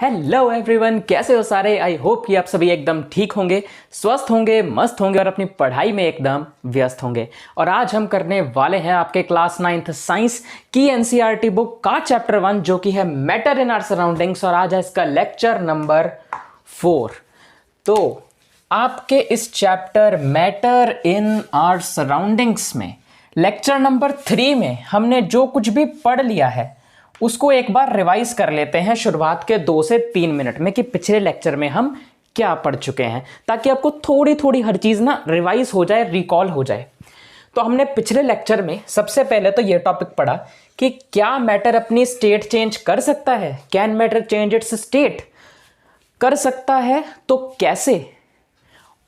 Hello everyone, कैसे हो सारे। आई होप कि आप सभी एकदम ठीक होंगे, स्वस्थ होंगे, मस्त होंगे और अपनी पढ़ाई में एकदम व्यस्त होंगे। और आज हम करने वाले हैं आपके क्लास 9th साइंस की एनसीईआरटी बुक का चैप्टर 1 जो कि है मैटर इन आवर सराउंडिंग्स, और आज है इसका लेक्चर नंबर 4। तो आपके इस chapter matter in our surroundings में लेक्चर नंबर 3 में हमने जो कुछ भी पढ़ लिया है उसको एक बार रिवाइज कर लेते हैं शुरुआत के 2 से 3 मिनट में कि पिछले लेक्चर में हम क्या पढ़ चुके हैं, ताकि आपको थोड़ी थोड़ी हर चीज़ ना रिवाइज हो जाए, रिकॉल हो जाए। तो हमने पिछले लेक्चर में सबसे पहले तो ये टॉपिक पढ़ा कि क्या मैटर अपनी स्टेट चेंज कर सकता है। Can matter change it's state? कर सकता है तो कैसे,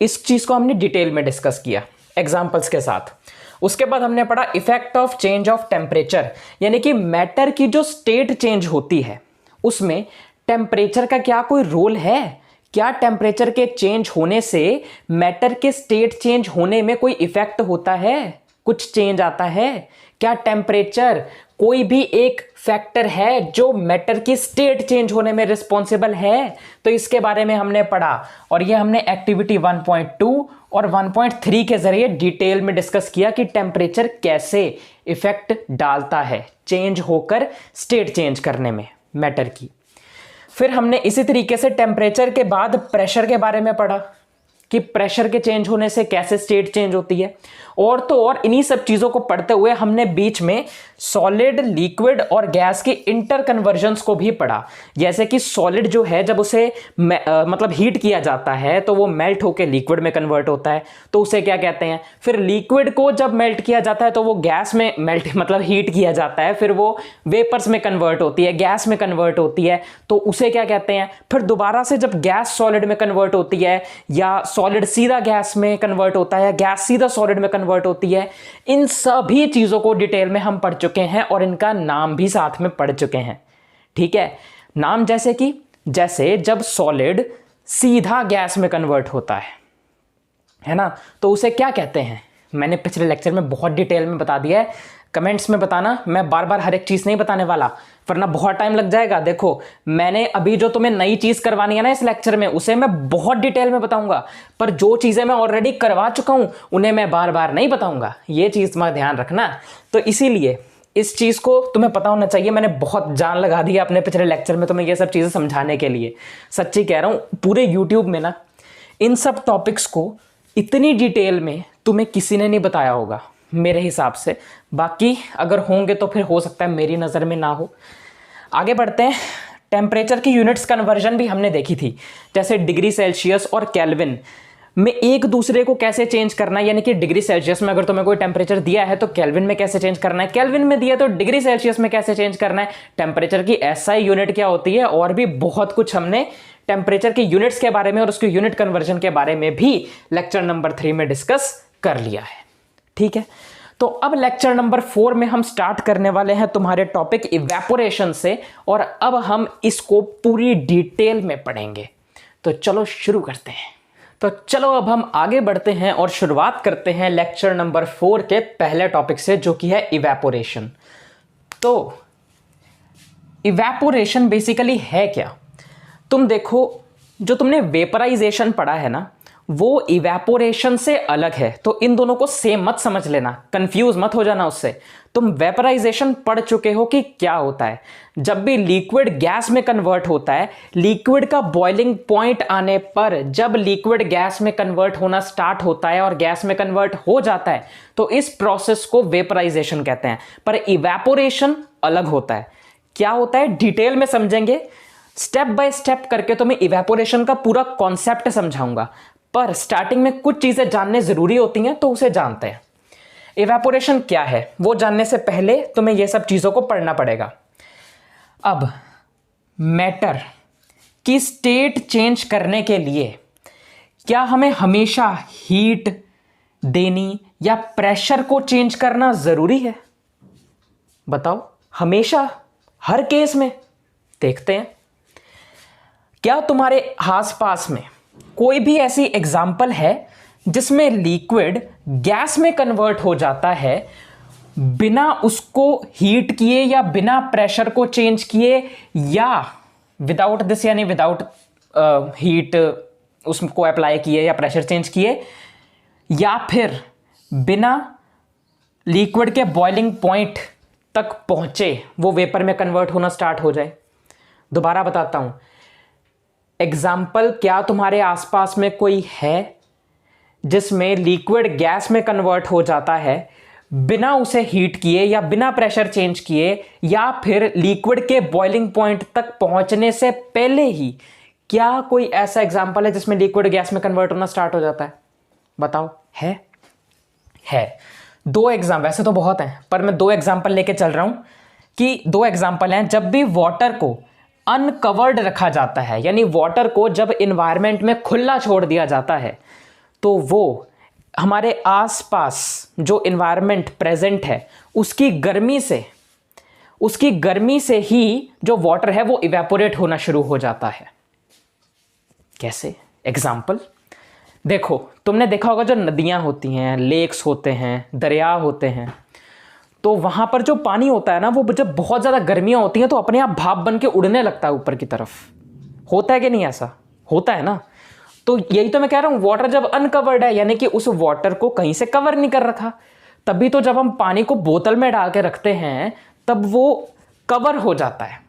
इस चीज़ को हमने डिटेल में डिस्कस किया एग्जाम्पल्स के साथ। उसके बाद हमने पढ़ा effect of change of temperature, यानी कि मैटर की जो स्टेट चेंज होती है उसमें टेम्परेचर का क्या कोई रोल है। क्या टेम्परेचर के चेंज होने से मैटर के स्टेट चेंज होने में कोई इफेक्ट होता है, कुछ चेंज आता है? क्या टेम्परेचर कोई भी एक फैक्टर है जो मैटर की स्टेट चेंज होने में रिस्पॉन्सिबल है? तो इसके बारे में हमने पढ़ा, और ये हमने एक्टिविटी 1.2 और 1.3 के जरिए डिटेल में डिस्कस किया कि टेम्परेचर कैसे इफेक्ट डालता है चेंज होकर स्टेट चेंज करने में मैटर की। फिर हमने इसी तरीके से टेम्परेचर के बाद प्रेशर के बारे में पढ़ा कि प्रेशर के चेंज होने से कैसे स्टेट चेंज होती है। और तो और इन्हीं सब चीज़ों को पढ़ते हुए हमने बीच में सॉलिड, लिक्विड और गैस की इंटर कन्वर्जन्स को भी पढ़ा। जैसे कि सॉलिड जो है जब उसे मतलब हीट किया जाता है तो वो मेल्ट होकर लिक्विड में कन्वर्ट होता है, तो उसे क्या कहते हैं। फिर लिक्विड को जब मेल्ट किया जाता है तो वो गैस में मेल्ट मतलब हीट किया जाता है, फिर वो वेपर्स में कन्वर्ट होती है, गैस में कन्वर्ट होती है, तो उसे क्या कहते हैं। फिर दोबारा से जब गैस सॉलिड में कन्वर्ट होती है, या सॉलिड सीधा गैस में कन्वर्ट होता है, या गैस सीधा सॉलिड में कन्वर्ट होती है, इन सभी चीजों को डिटेल में हम पढ़ चुके हैं और इनका नाम भी साथ में पढ़ चुके हैं। ठीक है, नाम जैसे जब सॉलिड सीधा गैस में कन्वर्ट होता है ना, तो उसे क्या कहते हैं। मैंने पिछले लेक्चर में बहुत डिटेल में बता दिया है, कमेंट्स में बताना, मैं बार बार हर एक चीज नहीं बताने वाला वरना बहुत टाइम लग जाएगा। देखो, मैंने अभी जो तुम्हें नई चीज करवानी है ना इस लेक्चर में, उसे मैं बहुत डिटेल में बताऊंगा, पर जो चीजें मैं ऑलरेडी करवा चुका हूं उन्हें मैं बार बार नहीं बताऊंगा। ये चीज तुम्हारा ध्यान रखना। तो इसीलिए इस चीज को तुम्हें पता होना चाहिए। मैंने बहुत जान लगा दी अपने पिछले लेक्चर में तुम्हें ये सब चीजें समझाने के लिए। सच्ची कह रहा हूं, पूरे यूट्यूब में ना इन सब टॉपिक्स को इतनी डिटेल में तुम्हें किसी ने नहीं बताया होगा मेरे हिसाब से। बाकी अगर होंगे तो फिर हो सकता है मेरी नज़र में ना हो। आगे बढ़ते हैं। टेम्परेचर की यूनिट्स कन्वर्जन भी हमने देखी थी, जैसे डिग्री सेल्सियस और केल्विन में एक दूसरे को कैसे चेंज करना है। यानी कि डिग्री सेल्सियस में अगर तुम्हें कोई टेम्परेचर दिया है तो केल्विन में कैसे चेंज करना है, केल्विन में दिया तो डिग्री सेल्सियस में कैसे चेंज करना है, टेम्परेचर की एसआई यूनिट क्या होती है, और भी बहुत कुछ हमने टेम्परेचर की यूनिट्स के बारे में और उसकी यूनिट कन्वर्जन के बारे में भी लेक्चर नंबर 3 में डिस्कस कर लिया है। ठीक है, तो अब लेक्चर नंबर 4 में हम स्टार्ट करने वाले हैं तुम्हारे टॉपिक इवेपोरेशन से, और अब हम इसको पूरी डिटेल में पढ़ेंगे। तो चलो शुरू करते हैं। तो चलो अब हम आगे बढ़ते हैं और शुरुआत करते हैं लेक्चर नंबर 4 के पहले टॉपिक से, जो कि है इवेपोरेशन। तो इवेपोरेशन बेसिकली है क्या? तुम देखो, जो तुमने वेपराइजेशन पढ़ा है ना, वो इवेपोरेशन से अलग है। तो इन दोनों को सेम मत समझ लेना, कंफ्यूज मत हो जाना उससे। तुम वेपराइजेशन पढ़ चुके हो कि क्या होता है। जब भी लिक्विड गैस में कन्वर्ट होता है, लिक्विड का बॉइलिंग पॉइंट आने पर जब लिक्विड गैस में कन्वर्ट होना स्टार्ट होता है और गैस में कन्वर्ट हो जाता है, तो इस प्रोसेस को वेपराइजेशन कहते हैं। पर इवेपोरेशन अलग होता है। क्या होता है डिटेल में समझेंगे, स्टेप बाय स्टेप करके तुम्हें इवेपोरेशन का पूरा कॉन्सेप्ट समझाऊंगा। पर स्टार्टिंग में कुछ चीजें जानने जरूरी होती हैं, तो उसे जानते हैं। इवेपोरेशन क्या है वो जानने से पहले तुम्हें ये सब चीजों को पढ़ना पड़ेगा। अब मैटर की स्टेट चेंज करने के लिए क्या हमें हमेशा हीट देनी या प्रेशर को चेंज करना जरूरी है? बताओ, हमेशा, हर केस में? देखते हैं। क्या तुम्हारे आसपास में कोई भी ऐसी एग्जाम्पल है जिसमें लिक्विड गैस में कन्वर्ट हो जाता है बिना उसको हीट किए या बिना प्रेशर को चेंज किए, या विदाउट दिस यानी विदाउट हीट उसको अप्लाई किए या प्रेशर चेंज किए, या फिर बिना लिक्विड के बॉइलिंग पॉइंट तक पहुंचे वो वेपर में कन्वर्ट होना स्टार्ट हो जाए। दोबारा बताता हूं, एग्जाम्पल, क्या तुम्हारे आसपास में कोई है जिसमें लिक्विड गैस में कन्वर्ट हो जाता है बिना उसे हीट किए या बिना प्रेशर चेंज किए, या फिर लिक्विड के बॉइलिंग पॉइंट तक पहुंचने से पहले ही? क्या कोई ऐसा एग्जाम्पल है जिसमें लिक्विड गैस में कन्वर्ट होना स्टार्ट हो जाता है? बताओ, है। दो एग्जाम्पल, वैसे तो बहुत हैं पर मैं दो एग्जाम्पल लेके चल रहा हूं कि दो एग्जाम्पल हैं। जब भी वाटर को अनकवर्ड रखा जाता है, यानी वाटर को जब इन्वायरमेंट में खुला छोड़ दिया जाता है, तो वो हमारे आसपास जो इन्वायरमेंट प्रेजेंट है उसकी गर्मी से ही जो वाटर है वो इवेपोरेट होना शुरू हो जाता है। कैसे? एग्जाम्पल देखो, तुमने देखा होगा जो नदियां होती हैं, लेक्स होते हैं, दरिया होते हैं, तो वहां पर जो पानी होता है ना, वो जब बहुत ज़्यादा गर्मियां होती हैं तो अपने आप भाप बन के उड़ने लगता है ऊपर की तरफ। होता है कि नहीं? ऐसा होता है ना। तो यही तो मैं कह रहा हूं, वाटर जब अनकवर्ड है यानी कि उस वाटर को कहीं से कवर नहीं कर रखा, तभी तो जब हम पानी को बोतल में डाल के रखते हैं तब वो कवर हो जाता है।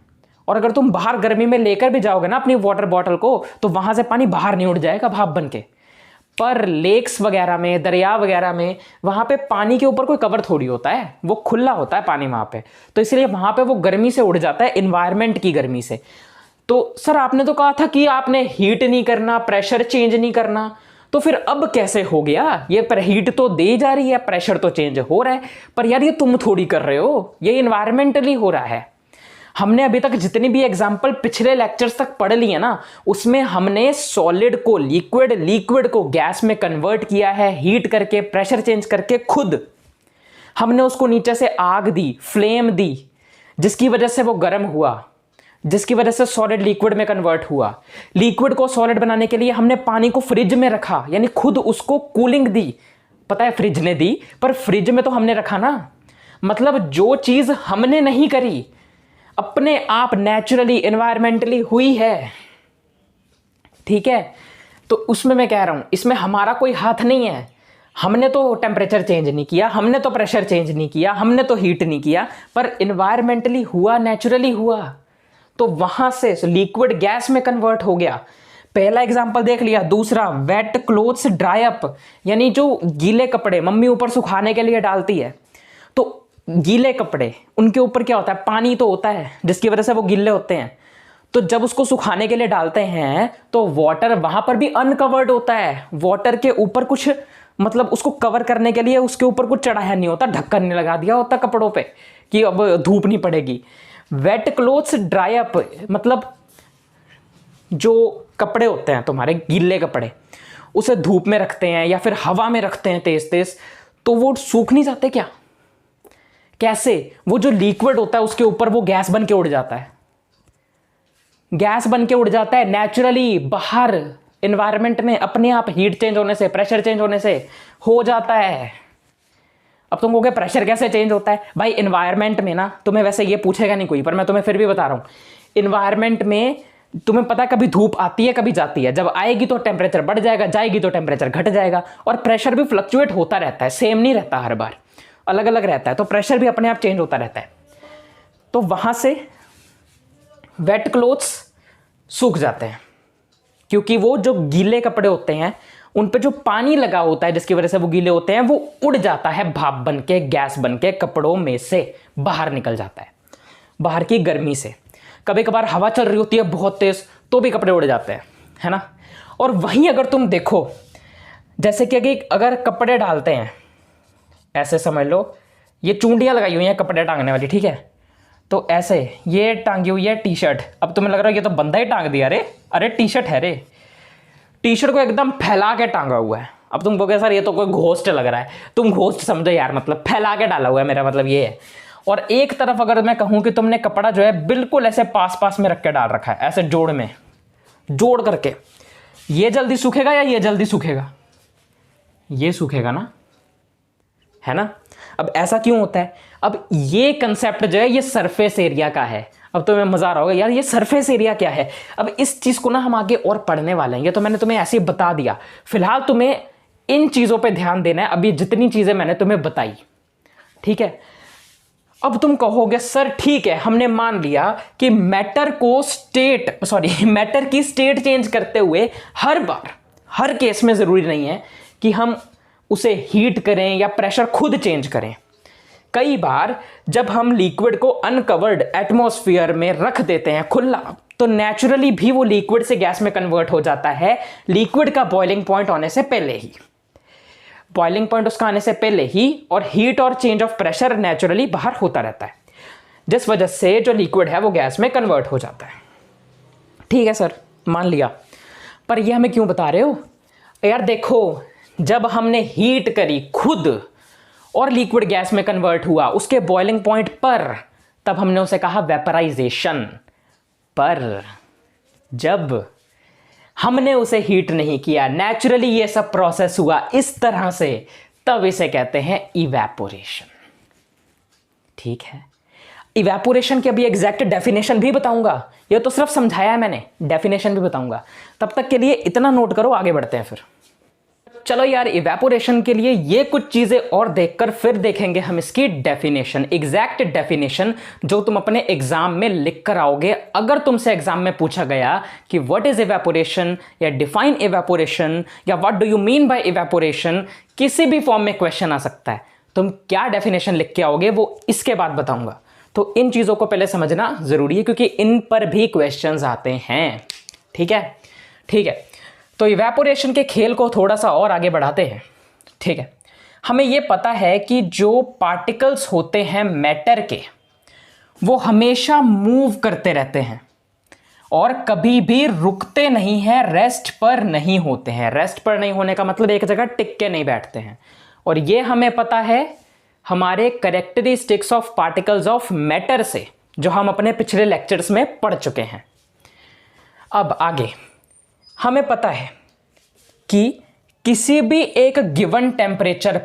और अगर तुम बाहर गर्मी में लेकर भी जाओगे ना अपनी वाटर बॉटल को, तो वहां से पानी बाहर नहीं उड़ जाएगा भाप बन के। पर लेक्स वगैरह में, दरिया वगैरह में, वहां पे पानी के ऊपर कोई कवर थोड़ी होता है, वो खुला होता है पानी वहां पे, तो इसलिए वहां पे वो गर्मी से उड़ जाता है, इन्वायरमेंट की गर्मी से। तो सर आपने तो कहा था कि आपने हीट नहीं करना, प्रेशर चेंज नहीं करना, तो फिर अब कैसे हो गया? ये पर हीट तो दे जा रही है, प्रेशर तो चेंज हो रहा है, पर यार ये तुम थोड़ी कर रहे हो, ये इन्वायरमेंटली हो रहा है। हमने अभी तक जितनी भी एग्जाम्पल पिछले लेक्चर्स तक पढ़ लिए ना, उसमें हमने सॉलिड को लिक्विड को गैस में कन्वर्ट किया है, हीट करके, प्रेशर चेंज करके। खुद हमने उसको नीचे से आग दी, फ्लेम दी, जिसकी वजह से वो गर्म हुआ, जिसकी वजह से सॉलिड लिक्विड में कन्वर्ट हुआ। लिक्विड को सॉलिड बनाने के लिए हमने पानी को फ्रिज में रखा, यानी खुद उसको कूलिंग दी। पता है फ्रिज ने दी, पर फ्रिज में तो हमने रखा ना। मतलब जो चीज हमने नहीं करी, अपने आप नेचुरली, एनवायरमेंटली हुई है, ठीक है? तो उसमें मैं कह रहा हूं, इसमें हमारा कोई हाथ नहीं है। हमने तो टेम्परेचर चेंज नहीं किया, हमने तो प्रेशर चेंज नहीं किया, हमने तो हीट नहीं किया, पर एनवायरमेंटली हुआ, नेचुरली हुआ। तो वहां से लिक्विड गैस में कन्वर्ट हो गया। पहला एग्जांपल देख लिया। दूसरा, वेट क्लोथ्स ड्राई अप, यानी जो गीले कपड़े मम्मी ऊपर सुखाने के लिए डालती है, तो गीले कपड़े, उनके ऊपर क्या होता है? पानी तो होता है, जिसकी वजह से वो गीले होते हैं। तो जब उसको सुखाने के लिए डालते हैं तो वाटर वहां पर भी अनकवर्ड होता है। वाटर के ऊपर कुछ, मतलब उसको कवर करने के लिए उसके ऊपर कुछ चढ़ाया नहीं होता, ढक्कन नहीं लगा दिया होता कपड़ों पे कि अब धूप नहीं पड़ेगी। वेट क्लोथ्स ड्राई अप, मतलब जो कपड़े होते हैं तुम्हारे गीले कपड़े, उसे धूप में रखते हैं या फिर हवा में रखते हैं तेज तेज, तो वो सूख नहीं जाते क्या? कैसे? वो जो लिक्विड होता है उसके ऊपर वो गैस बन के उड़ जाता है, गैस बन के उड़ जाता है नेचुरली बाहर एनवायरनमेंट में, अपने आप हीट चेंज होने से, प्रेशर चेंज होने से हो जाता है। अब तुम कहोगे प्रेशर कैसे चेंज होता है? भाई एनवायरनमेंट में ना, तुम्हें वैसे ये पूछेगा नहीं कोई, पर मैं तुम्हें फिर भी बता रहा हूं। एनवायरनमेंट में तुम्हें पता है कभी धूप आती है, कभी जाती है। जब आएगी तो टेम्परेचर बढ़ जाएगा, जाएगी तो टेम्परेचर घट जाएगा, और प्रेशर भी फ्लक्चुएट होता रहता है, सेम नहीं रहता, हर बार अलग अलग रहता है। तो प्रेशर भी अपने आप चेंज होता रहता है। तो वहां से वेट क्लोथ्स सूख जाते हैं, क्योंकि वो जो गीले कपड़े होते हैं उन पे जो पानी लगा होता है, जिसकी वजह से वो गीले होते हैं, वो उड़ जाता है भाप बन के, गैस बन के, कपड़ों में से बाहर निकल जाता है, बाहर की गर्मी से। कभी कभार हवा चल रही होती है बहुत तेज, तो भी कपड़े उड़ जाते हैं, है ना? और वहीं अगर तुम देखो, जैसे कि अगर कपड़े डालते हैं, ऐसे समझ लो ये चूंडियां लगाई हुई हैं कपड़े टांगने वाली, ठीक है? तो ऐसे ये टांगी हुई है टी शर्ट। अब तुम्हें लग रहा है ये तो बंदा ही टांग दिया, अरे टी शर्ट है रे, टी शर्ट को एकदम फैला के टांगा हुआ है। अब तुम कहोगे सर ये तो कोई घोस्ट लग रहा है। तुम घोस्ट समझो यार, मतलब फैला के डाला हुआ है, मेरा मतलब ये है। और एक तरफ अगर मैं कहूं कि तुमने कपड़ा जो है बिल्कुल ऐसे पास पास में रख के डाल रखा है, ऐसे जोड़ में जोड़ करके, ये जल्दी सूखेगा या ये जल्दी सूखेगा? ये सूखेगा ना, है ना? अब ऐसा क्यों होता है? अब ये कंसेप्ट जो है ये सरफेस एरिया का है। अब तुम्हें मजा आ रहा होगा यार ये सरफेस एरिया क्या है। अब इस चीज को ना हम आगे और पढ़ने वाले हैं, ये तो मैंने तुम्हें ऐसे ही बता दिया। फिलहाल तुम्हें इन चीजों पे ध्यान देना है, अभी जितनी चीजें मैंने तुम्हें बताई, ठीक है। अब तुम कहोगे सर ठीक है, हमने मान लिया कि मैटर की स्टेट चेंज करते हुए हर बार, हर केस में जरूरी नहीं है कि हम उसे हीट करें या प्रेशर खुद चेंज करें। कई बार जब हम लिक्विड को अनकवर्ड एटमॉस्फेयर में रख देते हैं खुला, तो नेचुरली भी वो लिक्विड से गैस में कन्वर्ट हो जाता है, लिक्विड का बॉइलिंग पॉइंट आने से पहले ही। बॉइलिंग पॉइंट उसका आने से पहले ही, और हीट और चेंज ऑफ प्रेशर नेचुरली बाहर होता रहता है, जिस वजह से जो लिक्विड है वो गैस में कन्वर्ट हो जाता है। ठीक है सर, मान लिया, पर ये हमें क्यों बता रहे हो यार? देखो, जब हमने हीट करी खुद और लिक्विड गैस में कन्वर्ट हुआ उसके बॉइलिंग पॉइंट पर, तब हमने उसे कहा वेपराइजेशन। पर जब हमने उसे हीट नहीं किया, नेचुरली ये सब प्रोसेस हुआ इस तरह से, तब इसे कहते हैं इवेपोरेशन। ठीक है, इवेपोरेशन की अभी एग्जैक्ट डेफिनेशन भी बताऊंगा, ये तो सिर्फ समझाया है मैंने, डेफिनेशन भी बताऊंगा। तब तक के लिए इतना नोट करो, आगे बढ़ते हैं फिर। चलो यार, इवेपोरेशन के लिए ये कुछ चीजें और देखकर फिर देखेंगे हम इसकी डेफिनेशन, एग्जैक्ट डेफिनेशन जो तुम अपने एग्जाम में लिख कर आओगे। अगर तुमसे एग्जाम में पूछा गया कि व्हाट इज इवेपोरेशन या डिफाइन इवेपोरेशन या what do you mean by evaporation, किसी भी फॉर्म में क्वेश्चन आ सकता है, तुम क्या डेफिनेशन लिख के आओगे वो इसके बाद बताऊंगा। तो इन चीजों को पहले समझना जरूरी है, क्योंकि इन पर भी क्वेश्चंस आते हैं। ठीक है, ठीक है। तो इवेपोरेशन के खेल को थोड़ा सा और आगे बढ़ाते हैं। ठीक है, हमें यह पता है कि जो पार्टिकल्स होते हैं मैटर के, वो हमेशा मूव करते रहते हैं और कभी भी रुकते नहीं हैं, रेस्ट पर नहीं होते हैं। रेस्ट पर नहीं होने का मतलब एक जगह टिक के नहीं बैठते हैं, और यह हमें पता है हमारे characteristics of particles of matter से, जो हम अपने पिछले लेक्चर्स में पढ़ चुके हैं। अब आगे हमें पता है कि किसी भी एक गिवन टेम्परेचर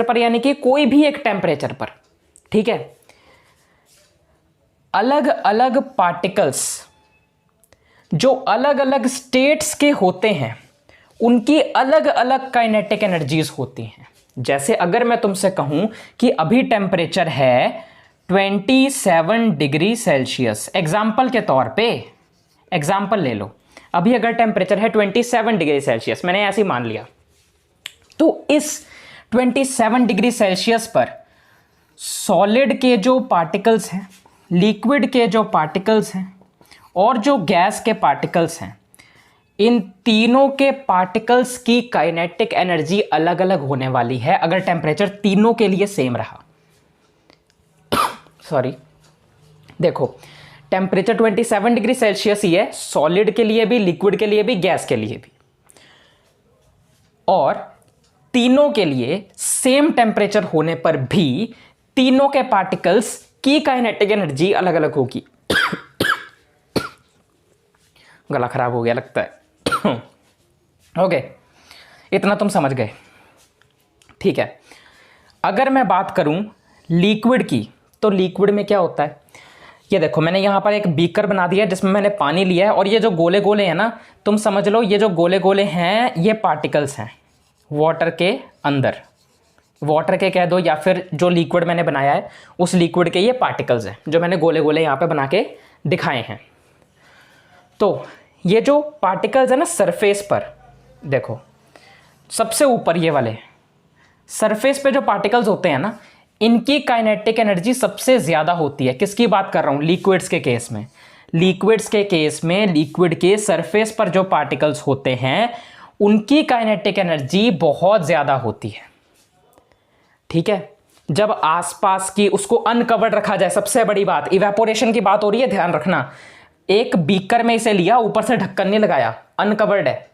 पर यानी कि कोई भी एक टेम्परेचर पर, ठीक है, अलग अलग पार्टिकल्स जो अलग अलग स्टेट्स के होते हैं, उनकी अलग अलग काइनेटिक एनर्जीज होती हैं। जैसे अगर मैं तुमसे कहूं कि अभी टेम्परेचर है 27 डिग्री सेल्सियस, एग्जाम्पल के तौर पे, एग्जाम्पल ले लो, अभी अगर टेम्परेचर है 27 डिग्री सेल्सियस, मैंने ऐसे ही मान लिया, तो इस 27 डिग्री सेल्सियस पर सॉलिड के जो पार्टिकल्स हैं, लिक्विड के जो पार्टिकल्स हैं और जो गैस के पार्टिकल्स हैं, इन तीनों के पार्टिकल्स की काइनेटिक एनर्जी अलग अलग होने वाली है अगर टेम्परेचर तीनों के लिए सेम रहा। सॉरी, देखो, टेम्परेचर 27 डिग्री सेल्सियस ही है सॉलिड के लिए भी, लिक्विड के लिए भी, गैस के लिए भी, और तीनों के लिए सेम टेम्परेचर होने पर भी तीनों के पार्टिकल्स की काइनेटिक एनर्जी अलग अलग होगी। गला खराब हो गया लगता है। ओके, इतना तुम समझ गए। ठीक है, अगर मैं बात करूं लिक्विड की, तो लिक्विड में क्या होता है, ये देखो, मैंने यहां पर एक बीकर बना दिया जिसमें मैंने पानी लिया है, और ये जो गोले गोले हैं ना, तुम समझ लो ये जो गोले गोले हैं ये पार्टिकल्स हैं वाटर के अंदर, वाटर के कह दो, या फिर जो लिक्विड मैंने बनाया है उस लिक्विड के ये पार्टिकल्स हैं जो मैंने गोले गोले यहां पे बना के दिखाए हैं। तो ये जो पार्टिकल्स है ना सरफेस पर, देखो सबसे ऊपर ये वाले सरफेस पे जो पार्टिकल्स होते हैं ना, इनकी काइनेटिक एनर्जी सबसे ज्यादा होती है। किसकी बात कर रहा हूं? लिक्विड्स के केस में। लिक्विड्स के केस में लिक्विड के सरफेस पर जो पार्टिकल्स होते हैं उनकी काइनेटिक एनर्जी बहुत ज्यादा होती है। ठीक है, जब आसपास की उसको अनकवर्ड रखा जाए, सबसे बड़ी बात, इवेपोरेशन की बात हो रही है, ध्यान रखना, एक बीकर में इसे लिया, ऊपर से ढक्कन नहीं लगाया, अनकवर्ड है,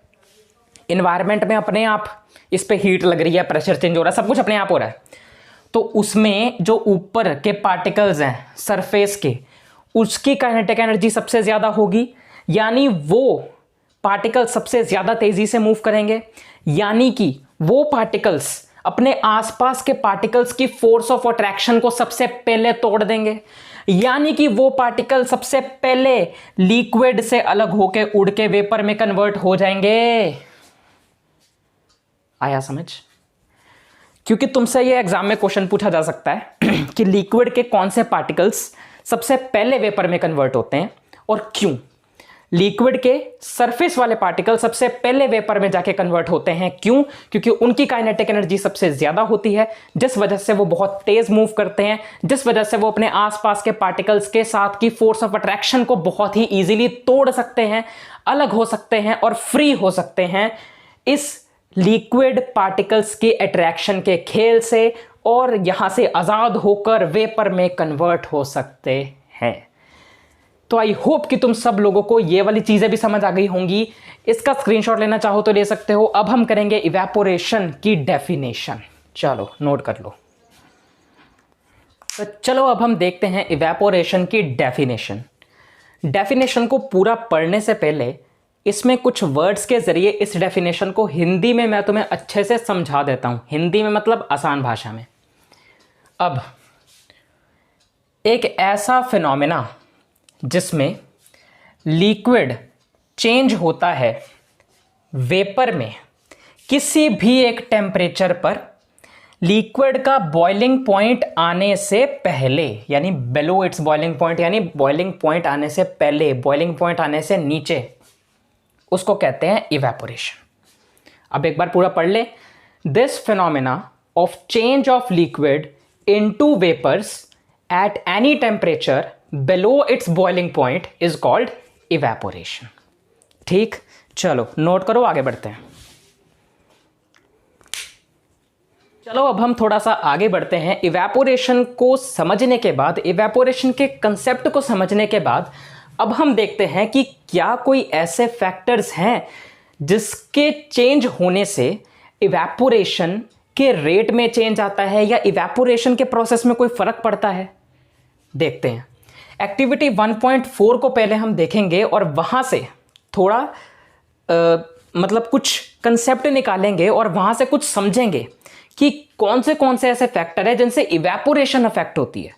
इन्वायरमेंट में अपने आप इस पे हीट लग रही है, प्रेशर चेंज हो रहा है, सब कुछ अपने आप हो रहा है, तो उसमें जो ऊपर के पार्टिकल्स हैं सरफेस के, उसकी काइनेटिक एनर्जी सबसे ज्यादा होगी, यानी वो पार्टिकल्स सबसे ज्यादा तेजी से मूव करेंगे, यानी कि वो पार्टिकल्स अपने आसपास के पार्टिकल्स की फोर्स ऑफ अट्रैक्शन को सबसे पहले तोड़ देंगे, यानी कि वो पार्टिकल सबसे पहले लिक्विड से अलग होके उड़ के वेपर में कन्वर्ट हो जाएंगे। आया समझ? क्योंकि तुमसे ये एग्जाम में क्वेश्चन पूछा जा सकता है कि लिक्विड के कौन से पार्टिकल्स सबसे पहले वेपर में कन्वर्ट होते हैं और क्यों। लिक्विड के सरफेस वाले पार्टिकल सबसे पहले वेपर में जाके कन्वर्ट होते हैं, क्यों? क्योंकि उनकी काइनेटिक एनर्जी सबसे ज्यादा होती है, जिस वजह से वो बहुत तेज मूव करते हैं, जिस वजह से वो अपने आसपास के पार्टिकल्स के साथ की फोर्स ऑफ अट्रैक्शन को बहुत ही इजीली तोड़ सकते हैं, अलग हो सकते हैं और फ्री हो सकते हैं इस लिक्विड पार्टिकल्स के अट्रैक्शन के खेल से, और यहां से आजाद होकर वेपर में कन्वर्ट हो सकते हैं। तो आई होप कि तुम सब लोगों को ये वाली चीजें भी समझ आ गई होंगी। इसका स्क्रीनशॉट लेना चाहो तो ले सकते हो। अब हम करेंगे इवेपोरेशन की डेफिनेशन। चलो नोट कर लो। तो चलो अब हम देखते हैं इवेपोरेशन की डेफिनेशन। डेफिनेशन को पूरा पढ़ने से पहले इसमें कुछ वर्ड्स के जरिए इस डेफिनेशन को हिंदी में मैं तुम्हें अच्छे से समझा देता हूं। हिंदी में मतलब आसान भाषा में। अब एक ऐसा फिनोमेना जिसमें लिक्विड चेंज होता है वेपर में किसी भी एक टेम्परेचर पर, लिक्विड का बॉइलिंग पॉइंट आने से पहले, यानी बिलो इट्स बॉइलिंग पॉइंट, यानी बॉइलिंग पॉइंट आने से पहले, बॉइलिंग पॉइंट आने से नीचे, उसको कहते हैं इवेपोरेशन। अब एक बार पूरा पढ़ ले। This phenomena of change of liquid into vapours at any temperature below its boiling point is called evaporation। ठीक, चलो नोट करो, आगे बढ़ते हैं। चलो अब हम थोड़ा सा आगे बढ़ते हैं। इवेपोरेशन को समझने के बाद, इवेपोरेशन के कंसेप्ट को समझने के बाद, अब हम देखते हैं कि क्या कोई ऐसे फैक्टर्स हैं जिसके चेंज होने से इवेपोरेशन के रेट में चेंज आता है या इवेपोरेशन के प्रोसेस में कोई फर्क पड़ता है। देखते हैं। एक्टिविटी 1.4 को पहले हम देखेंगे और वहां से थोड़ा मतलब कुछ कंसेप्ट निकालेंगे और वहां से कुछ समझेंगे कि कौन से ऐसे फैक्टर है जिनसे इवेपोरेशन अफेक्ट होती है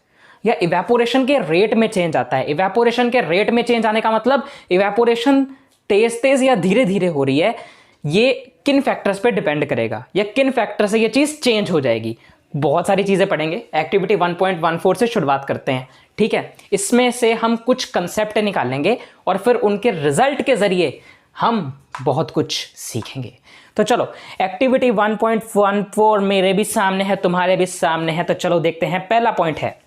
या इवेपोरेशन के रेट में चेंज आता है। इवेपोरेशन के रेट में चेंज आने का मतलब इवेपोरेशन तेज तेज या धीरे धीरे हो रही है, ये किन फैक्टर्स पे डिपेंड करेगा या किन फैक्टर से ये चीज चेंज हो जाएगी। बहुत सारी चीजें पढ़ेंगे। एक्टिविटी 1.14 से शुरुआत करते हैं, ठीक है। इसमें से हम कुछ कंसेप्ट निकालेंगे और फिर उनके रिजल्ट के जरिए हम बहुत कुछ सीखेंगे। तो चलो एक्टिविटी 1.14 मेरे भी सामने है, तुम्हारे भी सामने है। तो चलो देखते हैं। पहला पॉइंट है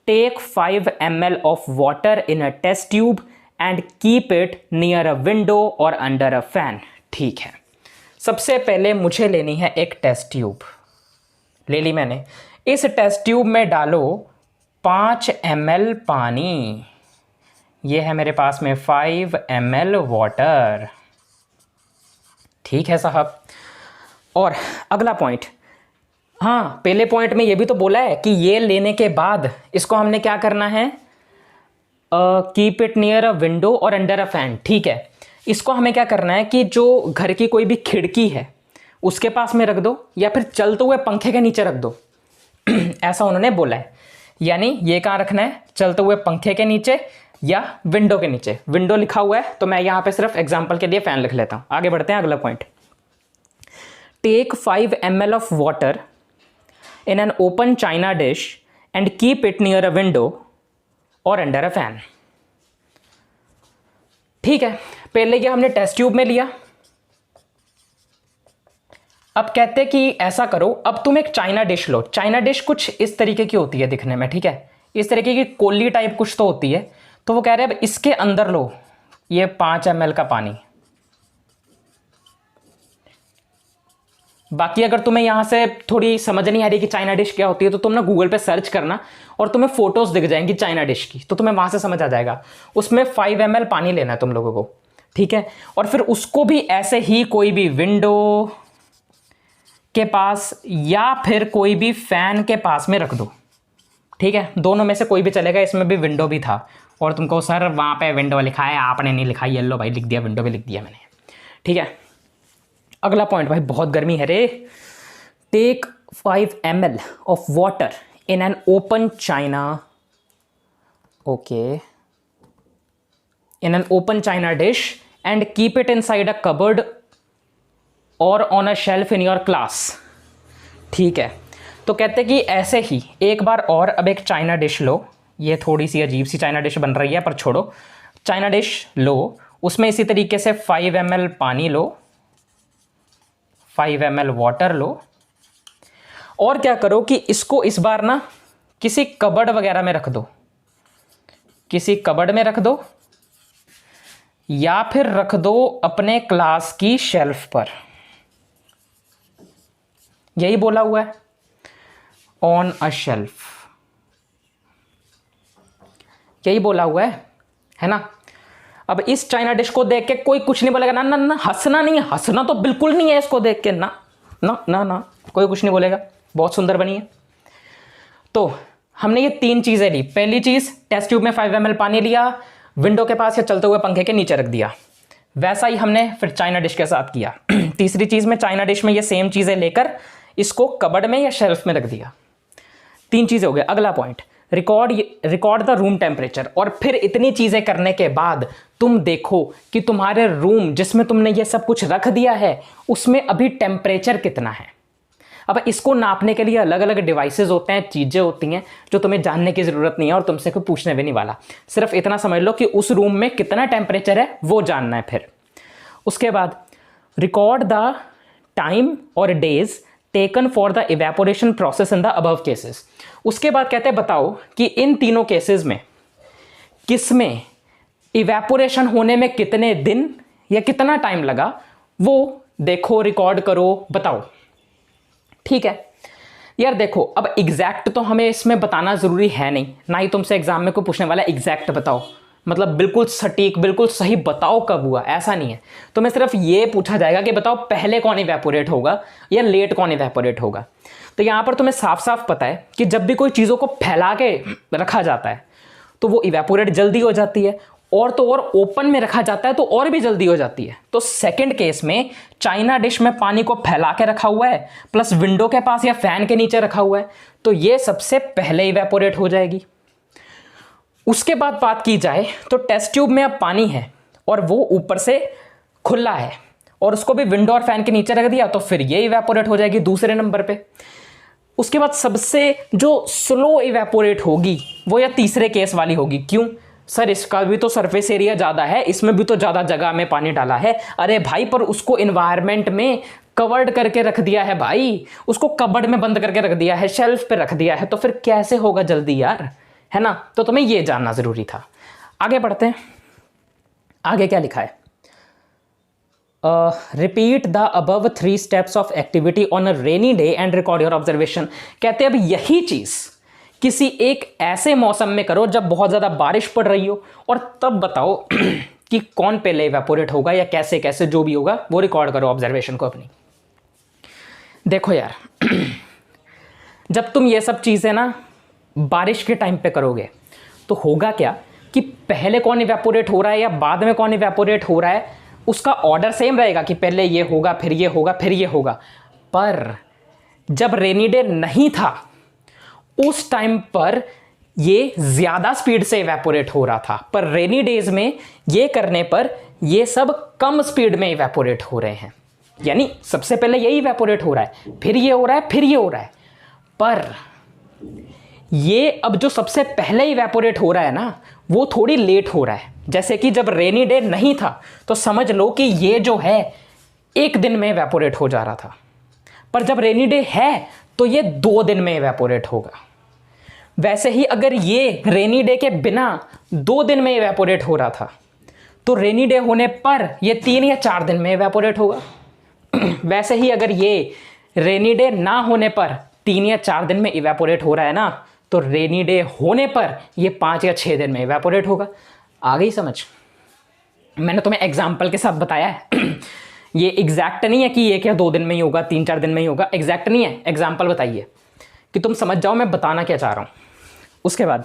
take 5 ml of water in a test tube and keep it near a window और अंडर अ फैन। ठीक है, सबसे पहले मुझे लेनी है एक टेस्ट ट्यूब। ले ली मैंने। इस टेस्ट ट्यूब में डालो 5 ml पानी। ये है मेरे पास में 5 ml वाटर। ठीक है साहब। और अगला पॉइंट, हाँ पहले पॉइंट में ये भी तो बोला है कि ये लेने के बाद इसको हमने क्या करना है, keep it near a window और अंडर अ फैन। ठीक है, इसको हमें क्या करना है कि जो घर की कोई भी खिड़की है उसके पास में रख दो या फिर चलते हुए पंखे के नीचे रख दो ऐसा उन्होंने बोला है। यानी ये कहाँ रखना है, चलते हुए पंखे के नीचे या विंडो के नीचे। विंडो लिखा हुआ है तो मैं यहां पे सिर्फ एग्जांपल के लिए फैन लिख लेता हूं। आगे बढ़ते हैं। अगला point, take 5 ml of water in an open china dish and keep it near a window और अंडर अ फैन। ठीक है, पहले ये हमने टेस्ट ट्यूब में लिया। अब कहते हैं कि ऐसा करो, अब तुम एक चाइना डिश लो। चाइना डिश कुछ इस तरीके की होती है दिखने में, ठीक है, इस तरीके की कोली टाइप कुछ तो होती है। तो वो कह रहे हैं अब इसके अंदर लो ये 5 ml का पानी। बाकी अगर तुम्हें यहां से थोड़ी समझ नहीं आ रही कि चाइना डिश क्या होती है तो तुम ना गूगल पे सर्च करना और तुम्हें फोटोज दिख जाएंगी चाइना डिश की, तो तुम्हें वहां से समझ आ जाएगा। उसमें 5 ml पानी लेना है तुम लोगों को, ठीक है। और फिर उसको भी ऐसे ही कोई भी विंडो के पास या फिर कोई भी फैन के पास में रख दो, ठीक है। दोनों में से कोई भी चलेगा। इसमें भी विंडो भी था और तुमको सर वहां पे विंडो लिखा है, आपने नहीं लिखा, येलो भाई लिख दिया, विंडो भी लिख दिया मैंने, ठीक है। अगला पॉइंट, भाई बहुत गर्मी है रे। Take 5 ml of water in an open china okay, in an open china dish and keep it inside a cupboard और on a shelf in your class. ठीक है, तो कहते कि ऐसे ही एक बार और अब एक चाइना डिश लो, ये थोड़ी सी अजीब सी चाइना डिश बन रही है पर छोड़ो, चाइना डिश लो, उसमें इसी तरीके से 5 ml पानी लो, 5 ml वाटर लो, और क्या करो कि इसको इस बार ना किसी कबर्ड वगैरह में रख दो, किसी कबर्ड में रख दो या फिर रख दो अपने क्लास की शेल्फ पर। यही बोला हुआ है, ऑन अ शेल्फ, यही बोला हुआ है ना। अब इस चाइना डिश को देख के कोई कुछ नहीं बोलेगा, ना ना ना, हंसना नहीं है, हंसना तो बिल्कुल नहीं है इसको देख के, ना ना ना ना, कोई कुछ नहीं बोलेगा, बहुत सुंदर बनी है। तो हमने ये 3 चीजें ली। पहली चीज, टेस्ट ट्यूब में 5 ml पानी लिया, विंडो के पास या चलते हुए पंखे के नीचे रख दिया, वैसा ही हमने फिर चाइना डिश के साथ किया। तीसरी चीज में चाइना डिश में ये सेम चीजें लेकर इसको कबर्ड में या शेल्फ में रख दिया। 3 चीजें हो गए। अगला point, record the room temperature. और फिर इतनी चीजें करने के बाद तुम देखो कि तुम्हारे रूम जिसमें तुमने ये सब कुछ रख दिया है उसमें अभी टेम्परेचर कितना है। अब इसको नापने के लिए अलग अलग डिवाइसेस होते हैं, चीजें होती हैं जो तुम्हें जानने की जरूरत नहीं है और तुमसे कोई पूछने भी नहीं वाला। सिर्फ इतना समझ लो कि उस रूम में कितना टेम्परेचर है वो जानना है। फिर उसके बाद रिकॉर्ड द टाइम और days taken for the evaporation process in the above cases. उसके बाद कहते हैं बताओ कि इन तीनों केसेस में किसमें इवेपोरेशन होने में कितने दिन या कितना टाइम लगा, वो देखो, रिकॉर्ड करो, बताओ। ठीक है यार, देखो अब एग्जैक्ट तो हमें इसमें बताना जरूरी है नहीं, ना ही तुमसे एग्जाम में कोई पूछने वाला एग्जैक्ट बताओ, मतलब बिल्कुल सटीक बिल्कुल सही बताओ कब हुआ, ऐसा नहीं है। तुम्हें सिर्फ ये पूछा जाएगा कि बताओ पहले कौन इवेपोरेट होगा या लेट कौन इवेपोरेट होगा। तो यहां पर तुम्हें साफ साफ पता है कि जब भी कोई चीज़ों को फैला के रखा जाता है तो वो इवेपोरेट जल्दी हो जाती है, और तो और ओपन में रखा जाता है तो और भी जल्दी हो जाती है। तो सेकंड केस में चाइना डिश में पानी को फैला के रखा हुआ है प्लस विंडो के पास या फैन के नीचे रखा हुआ है, तो ये सबसे पहले इवेपोरेट हो जाएगी। उसके बाद बात की जाए तो टेस्ट ट्यूब में अब पानी है और वो ऊपर से खुला है और उसको भी विंडो और फैन के नीचे रख दिया, तो फिर ये इवेपोरेट हो जाएगी दूसरे नंबर पे। उसके बाद सबसे जो स्लो इवेपोरेट होगी वो या तीसरे केस वाली होगी। क्यों सर, इसका भी तो सरफेस एरिया ज़्यादा है, इसमें भी तो ज़्यादा जगह में पानी डाला है। अरे भाई, पर उसको इन्वायरमेंट में कवर्ड करके रख दिया है भाई, उसको कबर्ड में बंद करके रख दिया है, शेल्फ पे रख दिया है, तो फिर कैसे होगा जल्दी यार, है ना। तो तुम्हें ये जानना ज़रूरी था। आगे बढ़ते हैं, आगे क्या लिखा है। Repeat the above 3 steps of activity on a rainy day and record your observation. कहते हैं अब यही चीज़ किसी एक ऐसे मौसम में करो जब बहुत ज़्यादा बारिश पड़ रही हो, और तब बताओ कि कौन पहले इवेपोरेट होगा या कैसे कैसे जो भी होगा वो रिकॉर्ड करो ऑब्जर्वेशन को अपनी। देखो यार, जब तुम ये सब चीज़ें ना बारिश के टाइम पे करोगे तो होगा क्या कि पहले कौन इवेपोरेट हो रहा है या बाद में कौन इवेपोरेट हो रहा है उसका ऑर्डर सेम रहेगा कि पहले ये होगा फिर ये होगा फिर ये होगा। पर जब रेनी डे नहीं था उस टाइम पर ये ज़्यादा स्पीड से इवेपोरेट हो रहा था, पर रेनी डेज में ये करने पर ये सब कम स्पीड में इवेपोरेट हो रहे हैं। यानी सबसे पहले यही इवेपोरेट हो रहा है, फिर ये हो रहा है, फिर ये हो रहा है। पर ये अब जो सबसे पहले इवेपोरेट हो रहा है ना वो थोड़ी लेट हो रहा है। जैसे कि जब रेनी डे नहीं था तो समझ लो कि ये जो है 1 दिन में इवेपोरेट हो जा रहा था, पर जब रेनी डे है तो ये 2 दिन में इवेपोरेट होगा। वैसे ही अगर ये रेनी डे के बिना 2 दिन में इवेपोरेट हो रहा था तो रेनी डे होने पर ये 3 या 4 दिन में इवेपोरेट होगा। वैसे ही अगर ये रेनी डे ना होने पर 3 या 4 दिन में इवेपोरेट हो रहा है ना, तो रेनी डे होने पर ये 5 या 6 दिन में इवेपोरेट होगा। आ गई समझ? मैंने तुम्हें एग्जाम्पल के साथ बताया है। ये एग्जैक्ट नहीं है कि ये क्या 2 दिन में ही होगा, 3-4 दिन में ही होगा, एग्जैक्ट नहीं है। एग्जाम्पल बताइए कि तुम समझ जाओ मैं बताना क्या चाह रहा हूँ। उसके बाद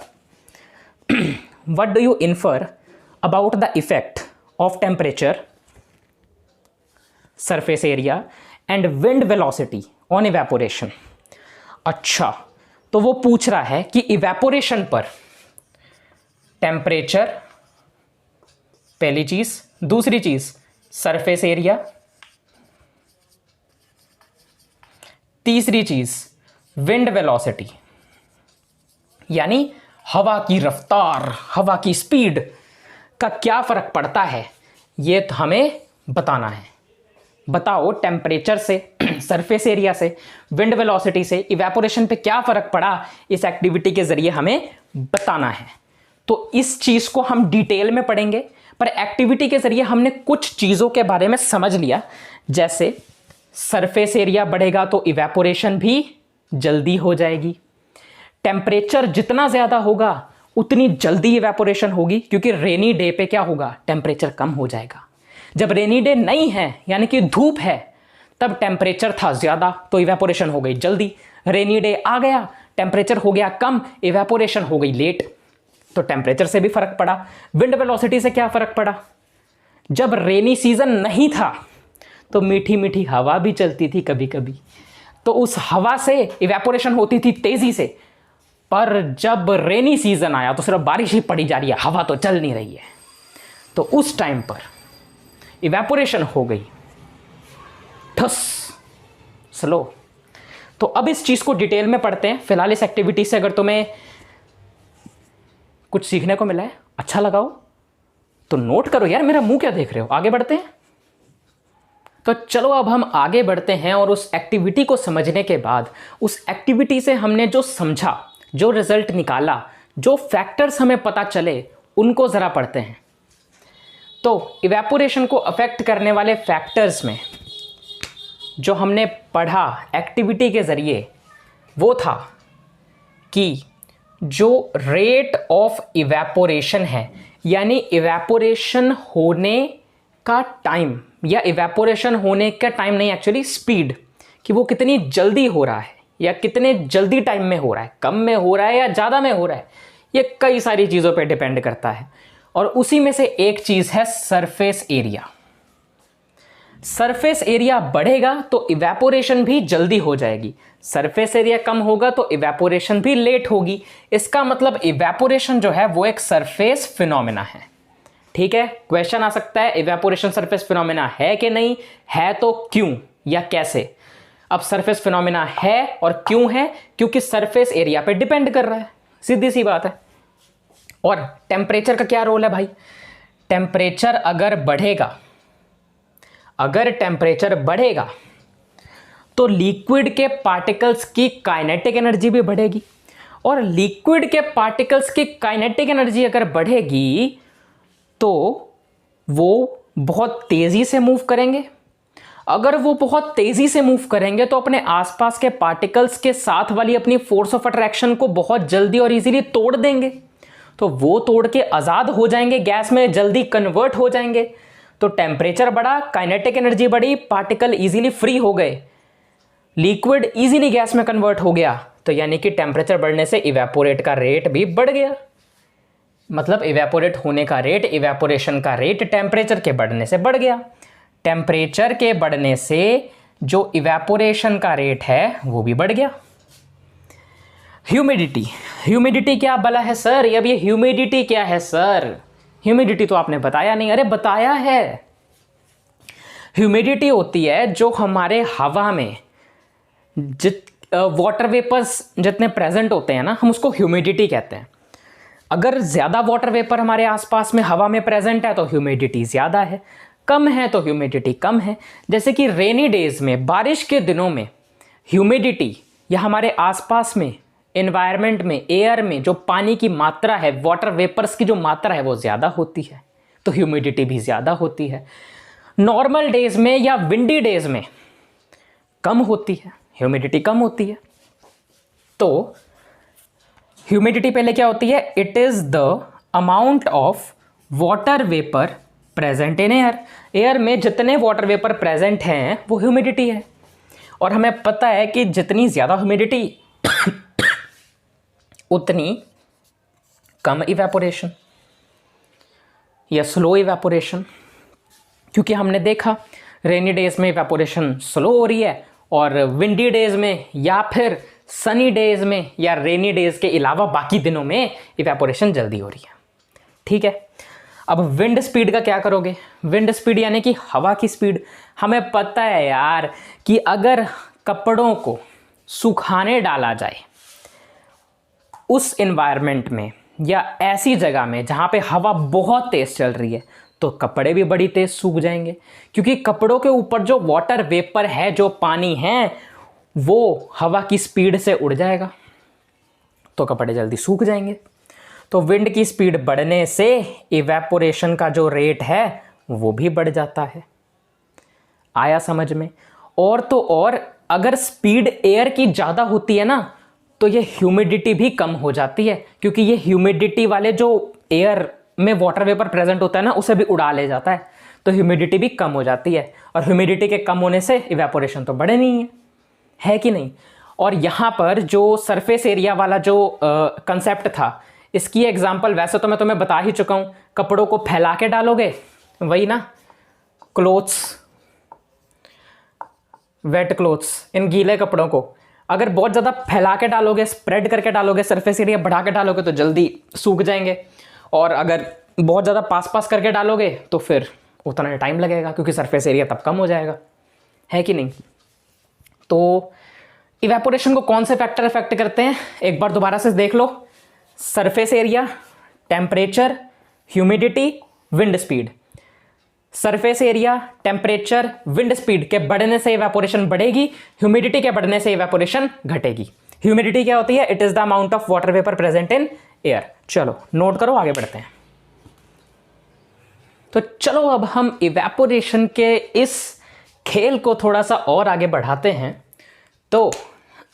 what do you infer about the effect of temperature, surface area and wind velocity on evaporation. अच्छा, तो वो पूछ रहा है कि इवेपोरेशन पर टेम्परेचर पहली चीज, दूसरी चीज सरफेस एरिया, तीसरी चीज विंड वेलोसिटी, यानी हवा की रफ्तार, हवा की स्पीड का क्या फर्क पड़ता है, ये तो हमें बताना है। बताओ टेम्परेचर से, सरफेस एरिया से, विंड वेलोसिटी से इवेपोरेशन पे क्या फर्क पड़ा, इस एक्टिविटी के जरिए हमें बताना है। तो इस चीज को हम डिटेल में पढ़ेंगे, पर एक्टिविटी के जरिए हमने कुछ चीजों के बारे में समझ लिया। जैसे सरफेस एरिया बढ़ेगा तो इवेपोरेशन भी जल्दी हो जाएगी, टेम्परेचर जितना ज्यादा होगा उतनी जल्दी इवेपोरेशन होगी, क्योंकि रेनी डे पे क्या होगा, टेम्परेचर कम हो जाएगा। जब रेनी डे नहीं है यानी कि धूप है, तब टेम्परेचर था ज्यादा तो इवेपोरेशन हो गई जल्दी। रेनी डे आ गया, टेम्परेचर हो गया कम, इवेपोरेशन हो गई लेट। तो टेम्परेचर से भी फर्क पड़ा। विंड वेलोसिटी से क्या फर्क पड़ा, जब रेनी सीजन नहीं था तो मीठी मीठी हवा भी चलती थी कभी कभी, तो उस हवा से इवेपोरेशन होती थी तेजी से। पर जब रेनी सीजन आया तो सिर्फ बारिश ही पड़ी जा रही है, हवा तो चल नहीं रही है, तो उस टाइम पर इवेपोरेशन हो गई ठस, स्लो। तो अब इस चीज को डिटेल में पढ़ते हैं। फिलहाल इस एक्टिविटी से अगर तुम्हें कुछ सीखने को मिला है, अच्छा लगा हो, तो नोट करो यार, मेरा मुंह क्या देख रहे हो। आगे बढ़ते हैं। तो चलो अब हम आगे बढ़ते हैं और उस एक्टिविटी को समझने के बाद, उस एक्टिविटी से हमने जो समझा, जो रिजल्ट निकाला, जो फैक्टर्स हमें पता चले, उनको जरा पढ़ते हैं। तो इवेपोरेशन को अफेक्ट करने वाले फैक्टर्स में जो हमने पढ़ा एक्टिविटी के जरिए, वो था कि जो रेट ऑफ इवेपोरेशन है, यानी इवेपोरेशन होने का टाइम, या इवेपोरेशन होने का टाइम नहीं, एक्चुअली स्पीड, कि वो कितनी जल्दी हो रहा है या कितने जल्दी टाइम में हो रहा है, कम में हो रहा है या ज़्यादा में हो रहा है, ये कई सारी चीज़ों पे डिपेंड करता है। और उसी में से एक चीज़ है सरफेस एरिया। सरफेस एरिया बढ़ेगा तो इवेपोरेशन भी जल्दी हो जाएगी, सरफेस एरिया कम होगा तो इवेपोरेशन भी लेट होगी। इसका मतलब इवेपोरेशन जो है वो एक सरफेस फिनोमेना है। ठीक है, क्वेश्चन आ सकता है इवेपोरेशन सरफेस फिनोमेना है कि नहीं है, तो क्यों या कैसे। अब सरफेस फिनोमेना है और क्यों है, क्योंकि सरफेस एरिया पे डिपेंड कर रहा है, सीधी सी बात है। और टेम्परेचर का क्या रोल है भाई, टेम्परेचर अगर बढ़ेगा, अगर टेम्परेचर बढ़ेगा तो लिक्विड के पार्टिकल्स की काइनेटिक एनर्जी भी बढ़ेगी, और लिक्विड के पार्टिकल्स की काइनेटिक एनर्जी अगर बढ़ेगी तो वो बहुत तेजी से मूव करेंगे। अगर वो बहुत तेजी से मूव करेंगे तो अपने आसपास के पार्टिकल्स के साथ वाली अपनी फोर्स ऑफ अट्रैक्शन को बहुत जल्दी और इजीली तोड़ देंगे, तो वो तोड़ के आज़ाद हो जाएंगे, गैस में जल्दी कन्वर्ट हो जाएंगे। तो टेम्परेचर बढ़ा, काइनेटिक एनर्जी बढ़ी, पार्टिकल इजीली फ्री हो गए, लिक्विड इजीली गैस में कन्वर्ट हो गया, तो यानी कि टेम्परेचर बढ़ने से इवेपोरेट का रेट भी बढ़ गया। मतलब इवेपोरेट होने का रेट, इवेपोरेशन का रेट टेम्परेचर के बढ़ने से बढ़ गया। टेम्परेचर के बढ़ने से जो इवेपोरेशन का रेट है वो भी बढ़ गया। ह्यूमिडिटी, ह्यूमिडिटी क्या भला है सर, अब ये ह्यूमिडिटी क्या है सर, ह्यूमिडिटी तो आपने बताया नहीं। अरे बताया है, ह्यूमिडिटी होती है जो हमारे हवा में वाटर वेपर्स जितने प्रेजेंट होते हैं ना, हम उसको ह्यूमिडिटी कहते हैं। अगर ज़्यादा वाटर वेपर हमारे आसपास में हवा में प्रेजेंट है तो ह्यूमिडिटी ज़्यादा है, कम है तो ह्यूमिडिटी कम है। जैसे कि रेनी डेज में, बारिश के दिनों में ह्यूमिडिटी या हमारे आसपास में एनवायरनमेंट में, एयर में जो पानी की मात्रा है, वाटर वेपर्स की जो मात्रा है वो ज़्यादा होती है, तो ह्यूमिडिटी भी ज़्यादा होती है। नॉर्मल डेज में या विंडी डेज में कम होती है, ह्यूमिडिटी कम होती है। तो ह्यूमिडिटी पहले क्या होती है, it is the amount of water vapour present in air. Air में जितने वाटर वेपर प्रेजेंट हैं वो ह्यूमिडिटी है। और हमें पता है कि जितनी ज़्यादा ह्यूमिडिटी उतनी कम इवेपोरेशन या स्लो इवेपोरेशन, क्योंकि हमने देखा रेनी डेज में इवेपोरेशन स्लो हो रही है और विंडी डेज में या फिर सनी डेज में या रेनी डेज के अलावा बाकी दिनों में इवेपोरेशन जल्दी हो रही है। ठीक है। अब विंड स्पीड का क्या करोगे? विंड स्पीड यानी कि हवा की स्पीड। हमें पता है यार कि अगर कपड़ों को सुखाने डाला जाए उस एनवायरनमेंट में या ऐसी जगह में जहाँ पे हवा बहुत तेज़ चल रही है तो कपड़े भी बड़ी तेज़ सूख जाएंगे, क्योंकि कपड़ों के ऊपर जो वाटर वेपर है, जो पानी है, वो हवा की स्पीड से उड़ जाएगा तो कपड़े जल्दी सूख जाएंगे। तो विंड की स्पीड बढ़ने से इवेपोरेशन का जो रेट है वो भी बढ़ जाता है। आया समझ में? और तो और अगर स्पीड एयर की ज़्यादा होती है ना तो ये ह्यूमिडिटी भी कम हो जाती है, क्योंकि ये ह्यूमिडिटी वाले जो एयर में वाटर वेपर प्रेजेंट होता है ना उसे भी उड़ा ले जाता है, तो ह्यूमिडिटी भी कम हो जाती है। और ह्यूमिडिटी के कम होने से इवेपोरेशन तो बढ़े नहीं है कि नहीं? और यहाँ पर जो सरफेस एरिया वाला जो कंसेप्ट था, इसकी एग्जांपल वैसे तो मैं तुम्हें बता ही चुका हूँ। कपड़ों को फैला के डालोगे, वही ना, क्लोथ्स, वेट क्लोथ्स, इन गीले कपड़ों को अगर बहुत ज़्यादा फैला के डालोगे, स्प्रेड करके डालोगे, सरफेस एरिया बढ़ा के डालोगे तो जल्दी सूख जाएंगे। और अगर बहुत ज़्यादा पास पास करके डालोगे तो फिर उतना टाइम लगेगा, क्योंकि सरफेस एरिया तब कम हो जाएगा, है कि नहीं? तो इवेपोरेशन को कौन से फैक्टर इफेक्ट करते हैं एक बार दोबारा से देख लो। Surface area, temperature, humidity, wind speed. Surface area, temperature, wind speed के बढ़ने से इवेपोरेशन बढ़ेगी, ह्यूमिडिटी के बढ़ने से इवेपोरेशन घटेगी। ह्यूमिडिटी क्या होती है? It is the amount of water vapour present in air. चलो नोट करो, आगे बढ़ते हैं। तो चलो अब हम इवेपोरेशन के इस खेल को थोड़ा सा और आगे बढ़ाते हैं। तो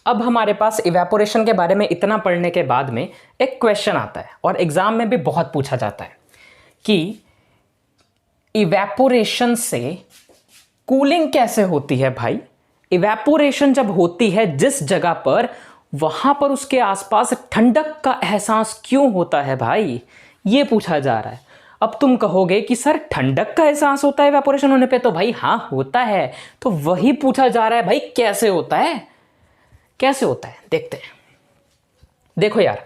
अब हमारे पास इवेपोरेशन के बारे में इतना पढ़ने के बाद में एक क्वेश्चन आता है, और एग्जाम में भी बहुत पूछा जाता है कि इवेपोरेशन से कूलिंग कैसे होती है भाई? इवेपोरेशन जब होती है जिस जगह पर, वहां पर उसके आसपास ठंडक का एहसास क्यों होता है भाई? ये पूछा जा रहा है। अब तुम कहोगे कि सर ठंडक का एहसास होता है इवेपोरेशन होने पे, तो भाई हाँ होता है। तो वही पूछा जा रहा है भाई, कैसे होता है? कैसे होता है देखते हैं। देखो यार,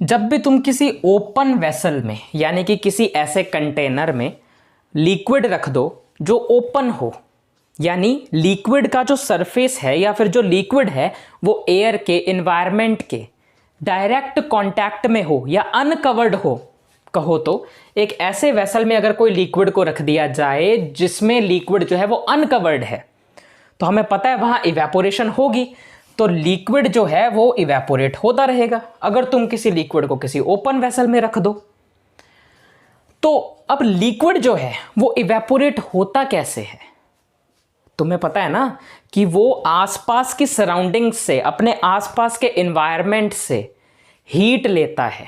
जब भी तुम किसी ओपन वेसल में यानी कि किसी ऐसे कंटेनर में लिक्विड रख दो जो ओपन हो, यानी लिक्विड का जो सरफेस है या फिर जो लिक्विड है वो एयर के, एनवायरनमेंट के डायरेक्ट कांटेक्ट में हो या अनकवर्ड हो, कहो तो एक ऐसे वेसल में अगर कोई लिक्विड को रख दिया जाए जिसमें लिक्विड जो है वो अनकवर्ड है, तो हमें पता है वहां इवेपोरेशन होगी, तो लिक्विड जो है वो इवेपोरेट होता रहेगा। अगर तुम किसी लिक्विड को किसी ओपन वेसल में रख दो, तो अब लिक्विड जो है वो इवेपोरेट होता कैसे है? तुम्हें पता है ना कि वो आसपास की सराउंडिंग्स से, अपने आसपास के एनवायरनमेंट से हीट लेता है।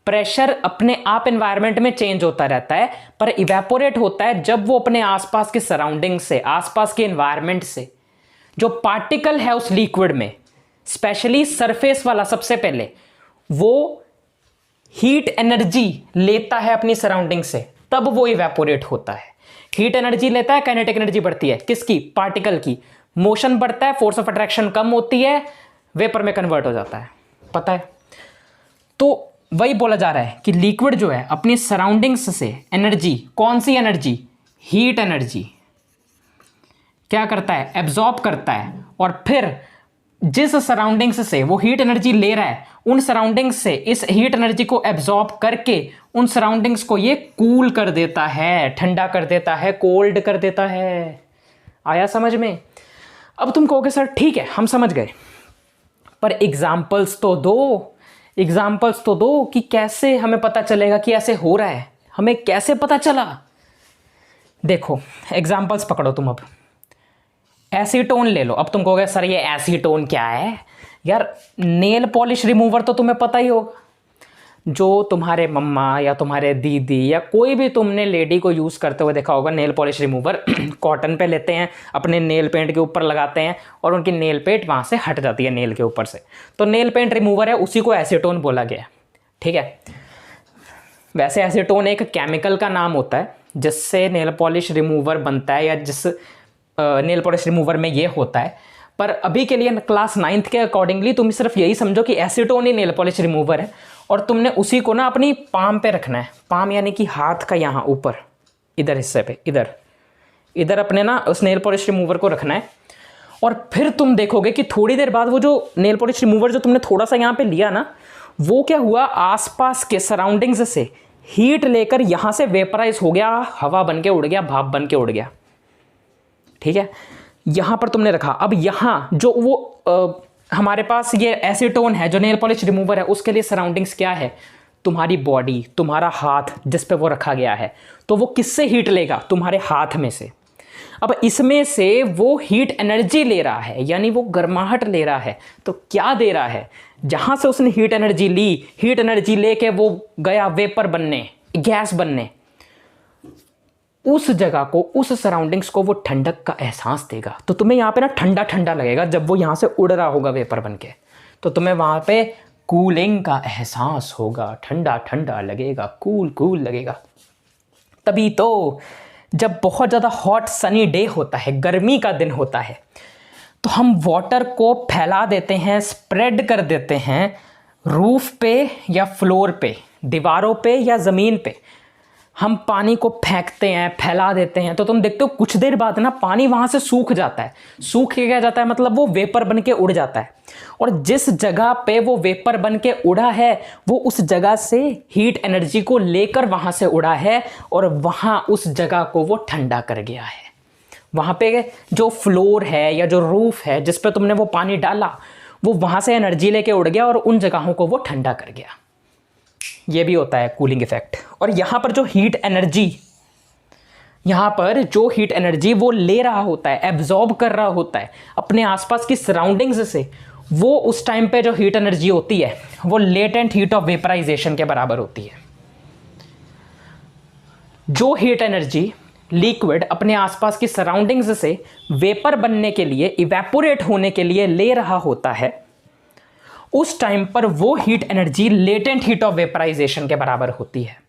प्रेशर अपने आप एनवायरनमेंट में चेंज होता रहता है, पर इवेपोरेट होता है जब वो अपने आसपास की सराउंडिंग से, आसपास के एनवायरनमेंट से जो पार्टिकल है उस लिक्विड में, स्पेशली सरफेस वाला, सबसे पहले वो हीट एनर्जी लेता है अपनी सराउंडिंग से, तब वो इवेपोरेट होता है। हीट एनर्जी लेता है, काइनेटिक एनर्जी बढ़ती है, किसकी? पार्टिकल की। मोशन बढ़ता है, फोर्स ऑफ अट्रैक्शन कम होती है, वेपर में कन्वर्ट हो जाता है, पता है? तो वही बोला जा रहा है कि लिक्विड जो है अपनी सराउंडिंग्स से एनर्जी, कौन सी एनर्जी? हीट एनर्जी क्या करता है? एब्जॉर्ब करता है, और फिर जिस सराउंडिंग्स से वो हीट एनर्जी ले रहा है, उन सराउंडिंग्स से इस हीट एनर्जी को एब्जॉर्ब करके उन सराउंडिंग्स को ये कूल कर देता है, ठंडा कर देता है, कोल्ड कर देता है। आया समझ में? अब तुम कहोगे सर ठीक है हम समझ गए, पर एग्जाम्पल्स तो दो, एग्जाम्पल्स तो दो कि कैसे हमें पता चलेगा कि ऐसे हो रहा है, हमें कैसे पता चला? देखो एग्जाम्पल्स पकड़ो तुम। अब एसीटोन ले लो। अब तुम कहोगे सर ये एसीटोन क्या है? यार नेल पॉलिश रिमूवर तो तुम्हें पता ही होगा, जो तुम्हारे मम्मा या तुम्हारे दीदी या कोई भी तुमने लेडी को यूज़ करते हुए देखा होगा। नेल पॉलिश रिमूवर कॉटन पे लेते हैं, अपने नेल पेंट के ऊपर लगाते हैं और उनकी नेल पेंट वहाँ से हट जाती है नेल के ऊपर से, तो नेल पेंट रिमूवर है, उसी को एसीटोन बोला गया है, ठीक है। वैसे एसीटोन एक केमिकल का नाम होता है जिससे नेल पॉलिश रिमूवर बनता है, या जिस नेल पॉलिश रिमूवर में ये होता है। पर अभी के लिए क्लास 9th के अकॉर्डिंगली तुम सिर्फ यही समझो कि एसीटोन ही नेल पॉलिश रिमूवर है, और तुमने उसी को ना अपनी पाम पे रखना है, पाम यानी कि हाथ का यहाँ ऊपर इधर हिस्से पे, इधर इधर अपने ना उस नेल पॉलिश रिमूवर को रखना है। और फिर तुम देखोगे कि थोड़ी देर बाद वो जो नेल पॉलिश रिमूवर जो तुमने थोड़ा सा यहाँ पे लिया ना, वो क्या हुआ, आसपास के सराउंडिंग्स से हीट लेकर यहाँ से वेपराइज हो गया, हवा बन के उड़ गया, भाप बन के उड़ गया। ठीक है, यहाँ पर तुमने रखा। अब यहाँ जो वो हमारे पास ये एसीटोन है जो नेल पॉलिश रिमूवर है, उसके लिए सराउंडिंग्स क्या है, तुम्हारी बॉडी, तुम्हारा हाथ जिस पे वो रखा गया है। तो वो किससे हीट लेगा, तुम्हारे हाथ में से। अब इसमें से वो हीट एनर्जी ले रहा है, यानी वो गर्माहट ले रहा है। तो क्या दे रहा है, जहां से उसने हीट एनर्जी ली, हीट एनर्जी लेके वो गया वेपर बनने, गैस बनने, उस जगह को, उस सराउंडिंग्स को वो ठंडक का एहसास देगा। तो तुम्हें यहाँ पे ना ठंडा ठंडा लगेगा जब वो यहाँ से उड़ रहा होगा वेपर बन के, तो तुम्हें वहाँ पे कूलिंग का एहसास होगा, ठंडा ठंडा लगेगा, कूल कूल लगेगा। तभी तो जब बहुत ज़्यादा हॉट सनी डे होता है, गर्मी का दिन होता है, तो हम वाटर को फैला देते हैं, स्प्रेड कर देते हैं रूफ पे या फ्लोर पे, दीवारों पे या ज़मीन पे। हम पानी को फेंकते हैं, फैला देते हैं, तो तुम देखते हो कुछ देर बाद ना पानी वहाँ से सूख जाता है। सूख के क्या जाता है, मतलब वो वेपर बन के उड़ जाता है। और जिस जगह पे वो वेपर बन के उड़ा है, वो उस जगह से हीट एनर्जी को लेकर वहाँ से उड़ा है और वहाँ उस जगह को वो ठंडा कर गया है। वहाँ पे जो फ्लोर है या जो रूफ है जिस पे तुमने वो पानी डाला, वो वहाँ से एनर्जी लेके उड़ गया और उन जगहों को वो ठंडा कर गया। ये भी होता है कूलिंग इफेक्ट। और यहाँ पर जो हीट एनर्जी वो ले रहा होता है, एब्जॉर्ब कर रहा होता है अपने आसपास की सराउंडिंग्स से, वो उस टाइम पे जो हीट एनर्जी होती है वो लेटेंट हीट ऑफ वेपराइजेशन के बराबर होती है। जो हीट एनर्जी लिक्विड अपने आसपास की सराउंडिंग्स से वेपर बनने के लिए, इवेपोरेट होने के लिए ले रहा होता है, उस टाइम पर वो heat energy latent heat of vaporisation के बराबर होती है।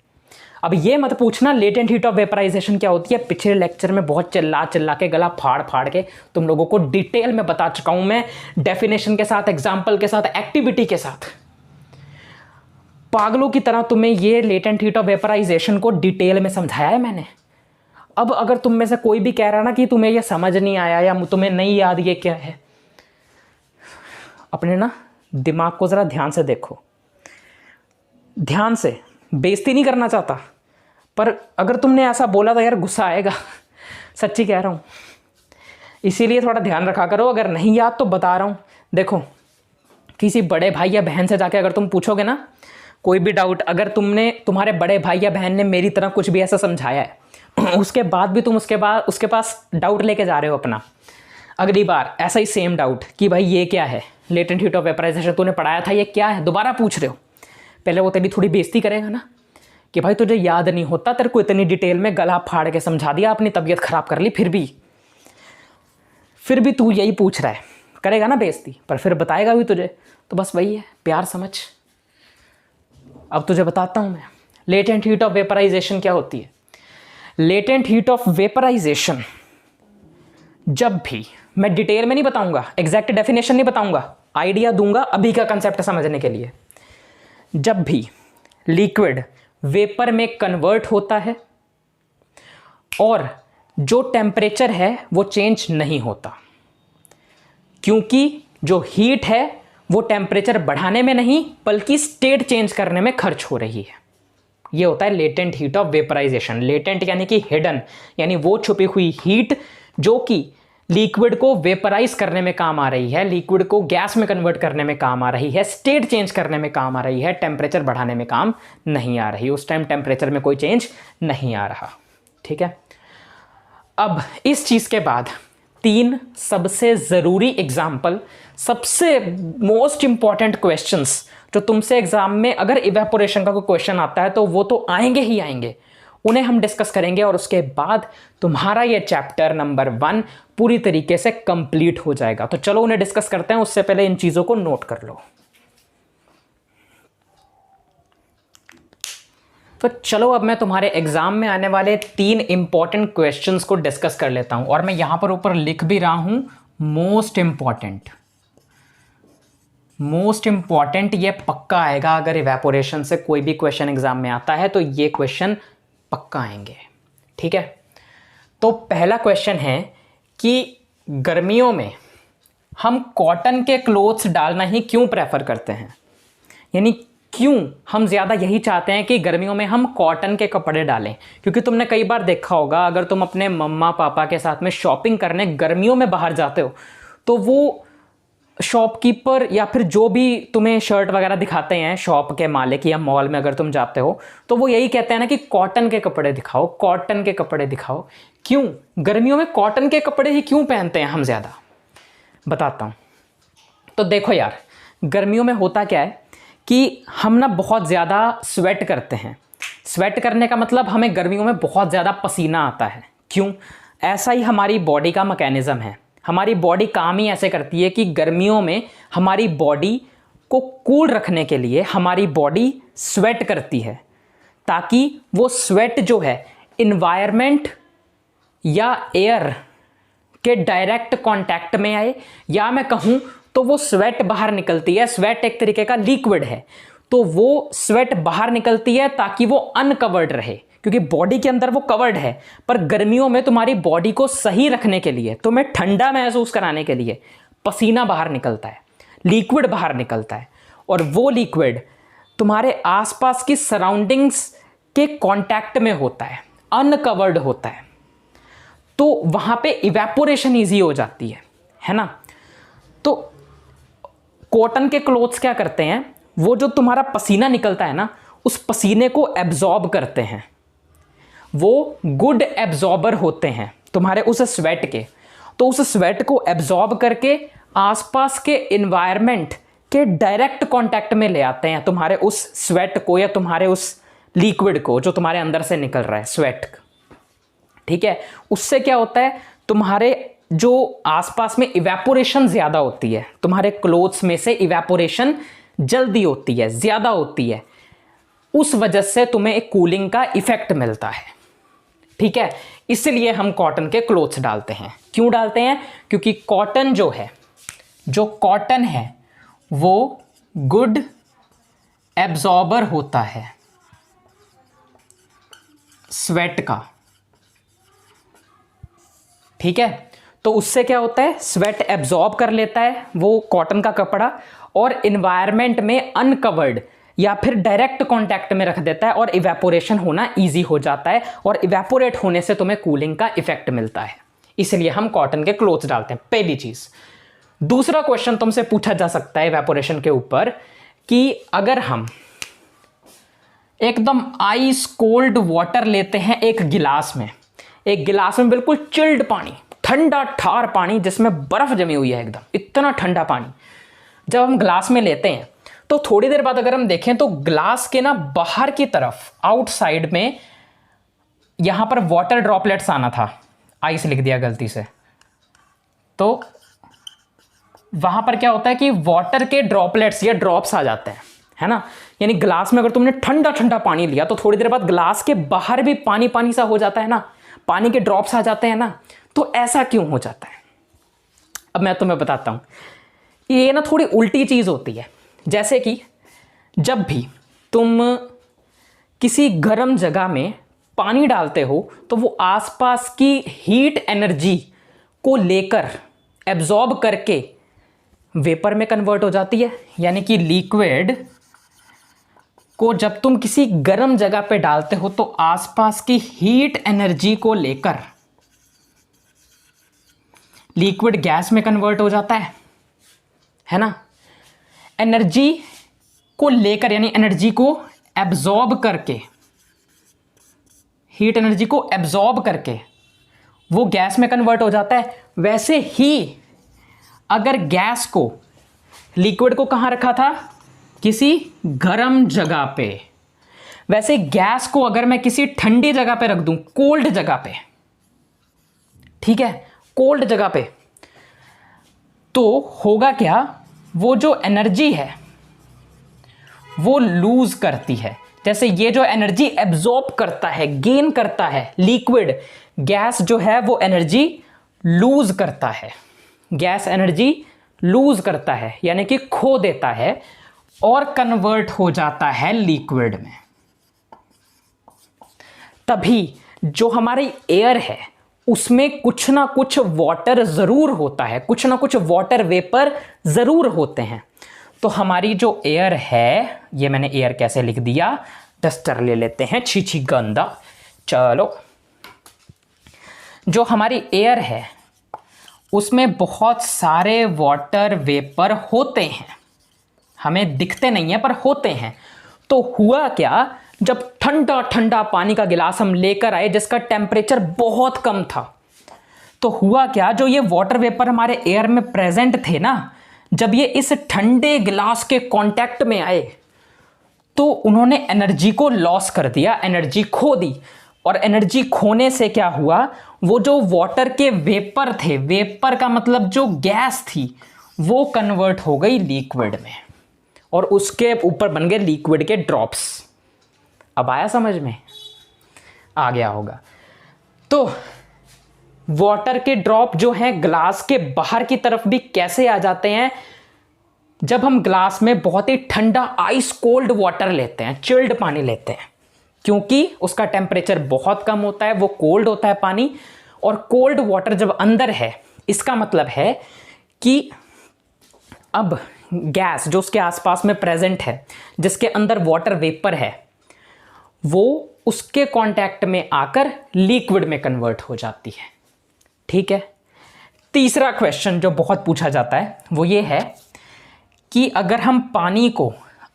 अब ये मत पूछना लेटेंट हीट ऑफ वेपराइजेशन क्या होती है, पिछले लेक्चर में बहुत चिल्ला चिल्ला के, गला फाड़ फाड़ के तुम लोगों को डिटेल में बता चुका हूं मैं, डेफिनेशन के साथ, एग्जाम्पल के साथ, एक्टिविटी के साथ। पागलों की तरह तुम्हें ये लेटेंट हीट ऑफ वेपराइजेशन को डिटेल में समझाया है मैंने। अब अगर तुम में से कोई भी कह रहा ना कि तुम्हें ये समझ नहीं आया या तुम्हें नहीं याद ये क्या है, अपने ना दिमाग को ज़रा ध्यान से देखो, ध्यान से। बेइज्जती नहीं करना चाहता, पर अगर तुमने ऐसा बोला तो यार गुस्सा आएगा, सच्ची कह रहा हूँ। इसीलिए थोड़ा ध्यान रखा करो। अगर नहीं याद तो बता रहा हूँ। देखो, किसी बड़े भाई या बहन से जाके अगर तुम पूछोगे ना कोई भी डाउट, अगर तुम्हारे बड़े भाई या बहन ने मेरी तरह कुछ भी ऐसा समझाया है, उसके बाद भी तुम उसके पास डाउट लेके जा रहे हो अपना, अगली बार ऐसा ही सेम डाउट कि भाई ये क्या है, लेटेंट हीट ऑफ वेपराइजेशन तूने पढ़ाया था, ये क्या है, दोबारा पूछ रहे हो, पहले वो तेरी थोड़ी बेइज्जती करेगा ना कि भाई तुझे याद नहीं होता, तेरे को इतनी डिटेल में गला फाड़ के समझा दिया, अपनी तबीयत खराब कर ली, फिर भी तू यही पूछ रहा है, करेगा ना बेइज्जती, पर फिर बताएगा भी तुझे। तो बस वही है, प्यार समझ। अब तुझे बताता हूं मैं लेटेंट हीट ऑफ वेपराइजेशन क्या होती है। लेटेंट हीट ऑफ वेपराइजेशन, जब भी, मैं डिटेल में नहीं बताऊंगा, एग्जैक्ट डेफिनेशन नहीं बताऊंगा, आइडिया दूंगा अभी का कंसेप्ट समझने के लिए। जब भी लिक्विड वेपर में कन्वर्ट होता है और जो टेम्परेचर है वो चेंज नहीं होता, क्योंकि जो हीट है वो टेम्परेचर बढ़ाने में नहीं बल्कि स्टेट चेंज करने में खर्च हो रही है। ये होता है latent heat of vaporisation. Latent यानी कि हिडन, यानी वो छुपी हुई हीट जो कि लिक्विड को वेपराइज करने में काम आ रही है, लिक्विड को गैस में कन्वर्ट करने में काम आ रही है, स्टेट चेंज करने में काम आ रही है, टेम्परेचर बढ़ाने में काम नहीं आ रही। उस टाइम टेम्परेचर में कोई चेंज नहीं आ रहा। ठीक है, अब इस चीज़ के बाद 3 सबसे ज़रूरी एग्जाम्पल, सबसे मोस्ट इंपॉर्टेंट क्वेश्चंस जो तुमसे एग्जाम में अगर इवेपोरेशन का कोई क्वेश्चन आता है तो वो तो आएंगे ही आएंगे, उन्हें हम डिस्कस करेंगे। और उसके बाद तुम्हारा ये चैप्टर नंबर 1 पूरी तरीके से कंप्लीट हो जाएगा। तो चलो उन्हें डिस्कस करते हैं, उससे पहले इन चीज़ों को नोट कर लो। तो चलो अब मैं तुम्हारे एग्जाम में आने वाले 3 इंपॉर्टेंट क्वेश्चंस को डिस्कस कर लेता हूं, और मैं यहां पर ऊपर लिख भी रहा हूं मोस्ट इंपॉर्टेंट। मोस्ट इंपॉर्टेंट, ये पक्का आएगा अगर इवेपोरेशन से कोई भी क्वेश्चन एग्जाम में आता है तो ये क्वेश्चन पक्का आएंगे। ठीक है, तो पहला क्वेश्चन है कि गर्मियों में हम कॉटन के क्लोथ्स डालना ही क्यों प्रेफर करते हैं, यानी क्यों हम ज़्यादा यही चाहते हैं कि गर्मियों में हम कॉटन के कपड़े डालें। क्योंकि तुमने कई बार देखा होगा, अगर तुम अपने मम्मा पापा के साथ में शॉपिंग करने गर्मियों में बाहर जाते हो तो वो शॉपकीपर या फिर जो भी तुम्हें शर्ट वगैरह दिखाते हैं, शॉप के मालिक या मॉल में अगर तुम जाते हो तो वो यही कहते हैं ना कि कॉटन के कपड़े दिखाओ, कॉटन के कपड़े दिखाओ। क्यों गर्मियों में कॉटन के कपड़े ही क्यों पहनते हैं हम ज़्यादा, बताता हूँ। तो देखो यार, गर्मियों में होता क्या है कि हम ना बहुत ज़्यादा स्वेट करते हैं। स्वेट करने का मतलब हमें गर्मियों में बहुत ज़्यादा पसीना आता है। क्यों? ऐसा ही हमारी बॉडी का मैकेनिज़्म है। हमारी बॉडी काम ही ऐसे करती है कि गर्मियों में हमारी बॉडी को कूल रखने के लिए हमारी बॉडी स्वेट करती है, ताकि वो स्वेट जो है इन्वायरमेंट या एयर के डायरेक्ट कांटेक्ट में आए, या मैं कहूँ तो वो स्वेट बाहर निकलती है। स्वेट एक तरीके का लिक्विड है, तो वो स्वेट बाहर निकलती है ताकि वो अनकवर्ड रहे, क्योंकि बॉडी के अंदर वो कवर्ड है। पर गर्मियों में तुम्हारी बॉडी को सही रखने के लिए, तुम्हें ठंडा महसूस कराने के लिए पसीना बाहर निकलता है, लिक्विड बाहर निकलता है, और वो लिक्विड तुम्हारे आसपास की सराउंडिंग्स के कांटेक्ट में होता है, अनकवर्ड होता है, तो वहां पे इवेपोरेशन ईजी हो जाती है ना। तो कॉटन के क्लोथ्स क्या करते हैं, वो जो तुम्हारा पसीना निकलता है ना, उस पसीने को एब्जॉर्ब करते हैं। वो गुड एब्जॉर्बर होते हैं तुम्हारे उस स्वेट के। तो उस स्वेट को एब्जॉर्ब करके आसपास के इन्वायरमेंट के डायरेक्ट कांटेक्ट में ले आते हैं तुम्हारे उस स्वेट को, या तुम्हारे उस लिक्विड को जो तुम्हारे अंदर से निकल रहा है, स्वेट। ठीक है, उससे क्या होता है, तुम्हारे जो आसपास में इवेपोरेशन ज़्यादा होती है, तुम्हारे क्लोथ्स में से इवेपोरेशन जल्दी होती है, ज़्यादा होती है, उस वजह से तुम्हें एक कूलिंग का इफेक्ट मिलता है। ठीक है, इसलिए हम कॉटन के क्लोथ्स डालते हैं। क्यों डालते हैं? क्योंकि कॉटन जो है, जो कॉटन है वो गुड एब्जॉर्बर होता है स्वेट का। ठीक है, तो उससे क्या होता है, स्वेट एब्जॉर्ब कर लेता है वो कॉटन का कपड़ा, और इन्वायरमेंट में अनकवर्ड या फिर डायरेक्ट कांटेक्ट में रख देता है, और इवेपोरेशन होना इजी हो जाता है, और इवेपोरेट होने से तुम्हें कूलिंग का इफेक्ट मिलता है। इसलिए हम कॉटन के क्लोथ्स डालते हैं, पहली चीज। दूसरा क्वेश्चन तुमसे पूछा जा सकता है इवेपोरेशन के ऊपर कि अगर हम एकदम आइस कोल्ड वाटर लेते हैं एक गिलास में, एक गिलास में बिल्कुल चिल्ड पानी, ठंडा ठार पानी जिसमें बर्फ जमी हुई है, एकदम इतना ठंडा पानी जब हम ग्लास में लेते हैं, तो थोड़ी देर बाद अगर हम देखें तो ग्लास के ना बाहर की तरफ, आउटसाइड में, यहां पर वाटर ड्रॉपलेट्स आना था, आइस लिख दिया गलती से, तो वहां पर क्या होता है कि वाटर के ड्रॉपलेट्स या ड्रॉप्स आ जाते हैं, है ना। यानी ग्लास में अगर तुमने ठंडा ठंडा पानी लिया तो थोड़ी देर बाद ग्लास के बाहर भी पानी पानी सा हो जाता है ना, पानी के ड्रॉप्स आ जाते हैं ना। तो ऐसा क्यों हो जाता है, अब मैं तुम्हें बताता हूं। ये ना थोड़ी उल्टी चीज होती है। जैसे कि जब भी तुम किसी गर्म जगह में पानी डालते हो तो वो आसपास की हीट एनर्जी को लेकर एब्जॉर्ब करके वेपर में कन्वर्ट हो जाती है। यानी कि लिक्विड को जब तुम किसी गर्म जगह पे डालते हो तो आसपास की हीट एनर्जी को लेकर लिक्विड गैस में कन्वर्ट हो जाता है ना। एनर्जी को लेकर, यानी एनर्जी को एब्जॉर्ब करके, हीट एनर्जी को एब्जॉर्ब करके वो गैस में कन्वर्ट हो जाता है। वैसे ही अगर गैस को, लिक्विड को कहां रखा था, किसी गर्म जगह पे, वैसे गैस को अगर मैं किसी ठंडी जगह पे रख दूं, कोल्ड जगह पे, ठीक है, कोल्ड जगह पे, तो होगा क्या, वो जो एनर्जी है वो लूज करती है। जैसे ये जो एनर्जी एब्जॉर्ब करता है, गेन करता है लिक्विड, गैस जो है वो एनर्जी लूज करता है, गैस एनर्जी लूज करता है यानी कि खो देता है और कन्वर्ट हो जाता है लिक्विड में। तभी जो हमारी एयर है उसमें कुछ ना कुछ वाटर ज़रूर होता है, कुछ ना कुछ वाटर वेपर ज़रूर होते हैं। तो हमारी जो एयर है, ये मैंने एयर कैसे लिख दिया, डस्टर ले लेते हैं, छी गंदा। चलो, जो हमारी एयर है उसमें बहुत सारे वाटर वेपर होते हैं, हमें दिखते नहीं है पर होते हैं। तो हुआ क्या, जब ठंडा ठंडा पानी का गिलास हम लेकर आए जिसका टेम्परेचर बहुत कम था, तो हुआ क्या, जो ये वाटर वेपर हमारे एयर में प्रेजेंट थे ना, जब ये इस ठंडे गिलास के कांटेक्ट में आए तो उन्होंने एनर्जी को लॉस कर दिया, एनर्जी खो दी। और एनर्जी खोने से क्या हुआ, वो जो वाटर के वेपर थे, वेपर का मतलब जो गैस थी, वो कन्वर्ट हो गई लिक्विड में और उसके ऊपर बन गए लिक्विड के ड्रॉप्स। अब आया समझ में? आ गया होगा। तो वाटर के ड्रॉप जो हैं ग्लास के बाहर की तरफ भी कैसे आ जाते हैं, जब हम ग्लास में बहुत ही ठंडा आइस कोल्ड वाटर लेते हैं, चिल्ड पानी लेते हैं, क्योंकि उसका टेम्परेचर बहुत कम होता है, वो कोल्ड होता है पानी। और कोल्ड वाटर जब अंदर है, इसका मतलब है कि अब गैस जो उसके आसपास में प्रेजेंट है, जिसके अंदर वाटर वेपर है, वो उसके कांटेक्ट में आकर लिक्विड में कन्वर्ट हो जाती है। ठीक है। तीसरा क्वेश्चन जो बहुत पूछा जाता है वो ये है कि अगर हम पानी को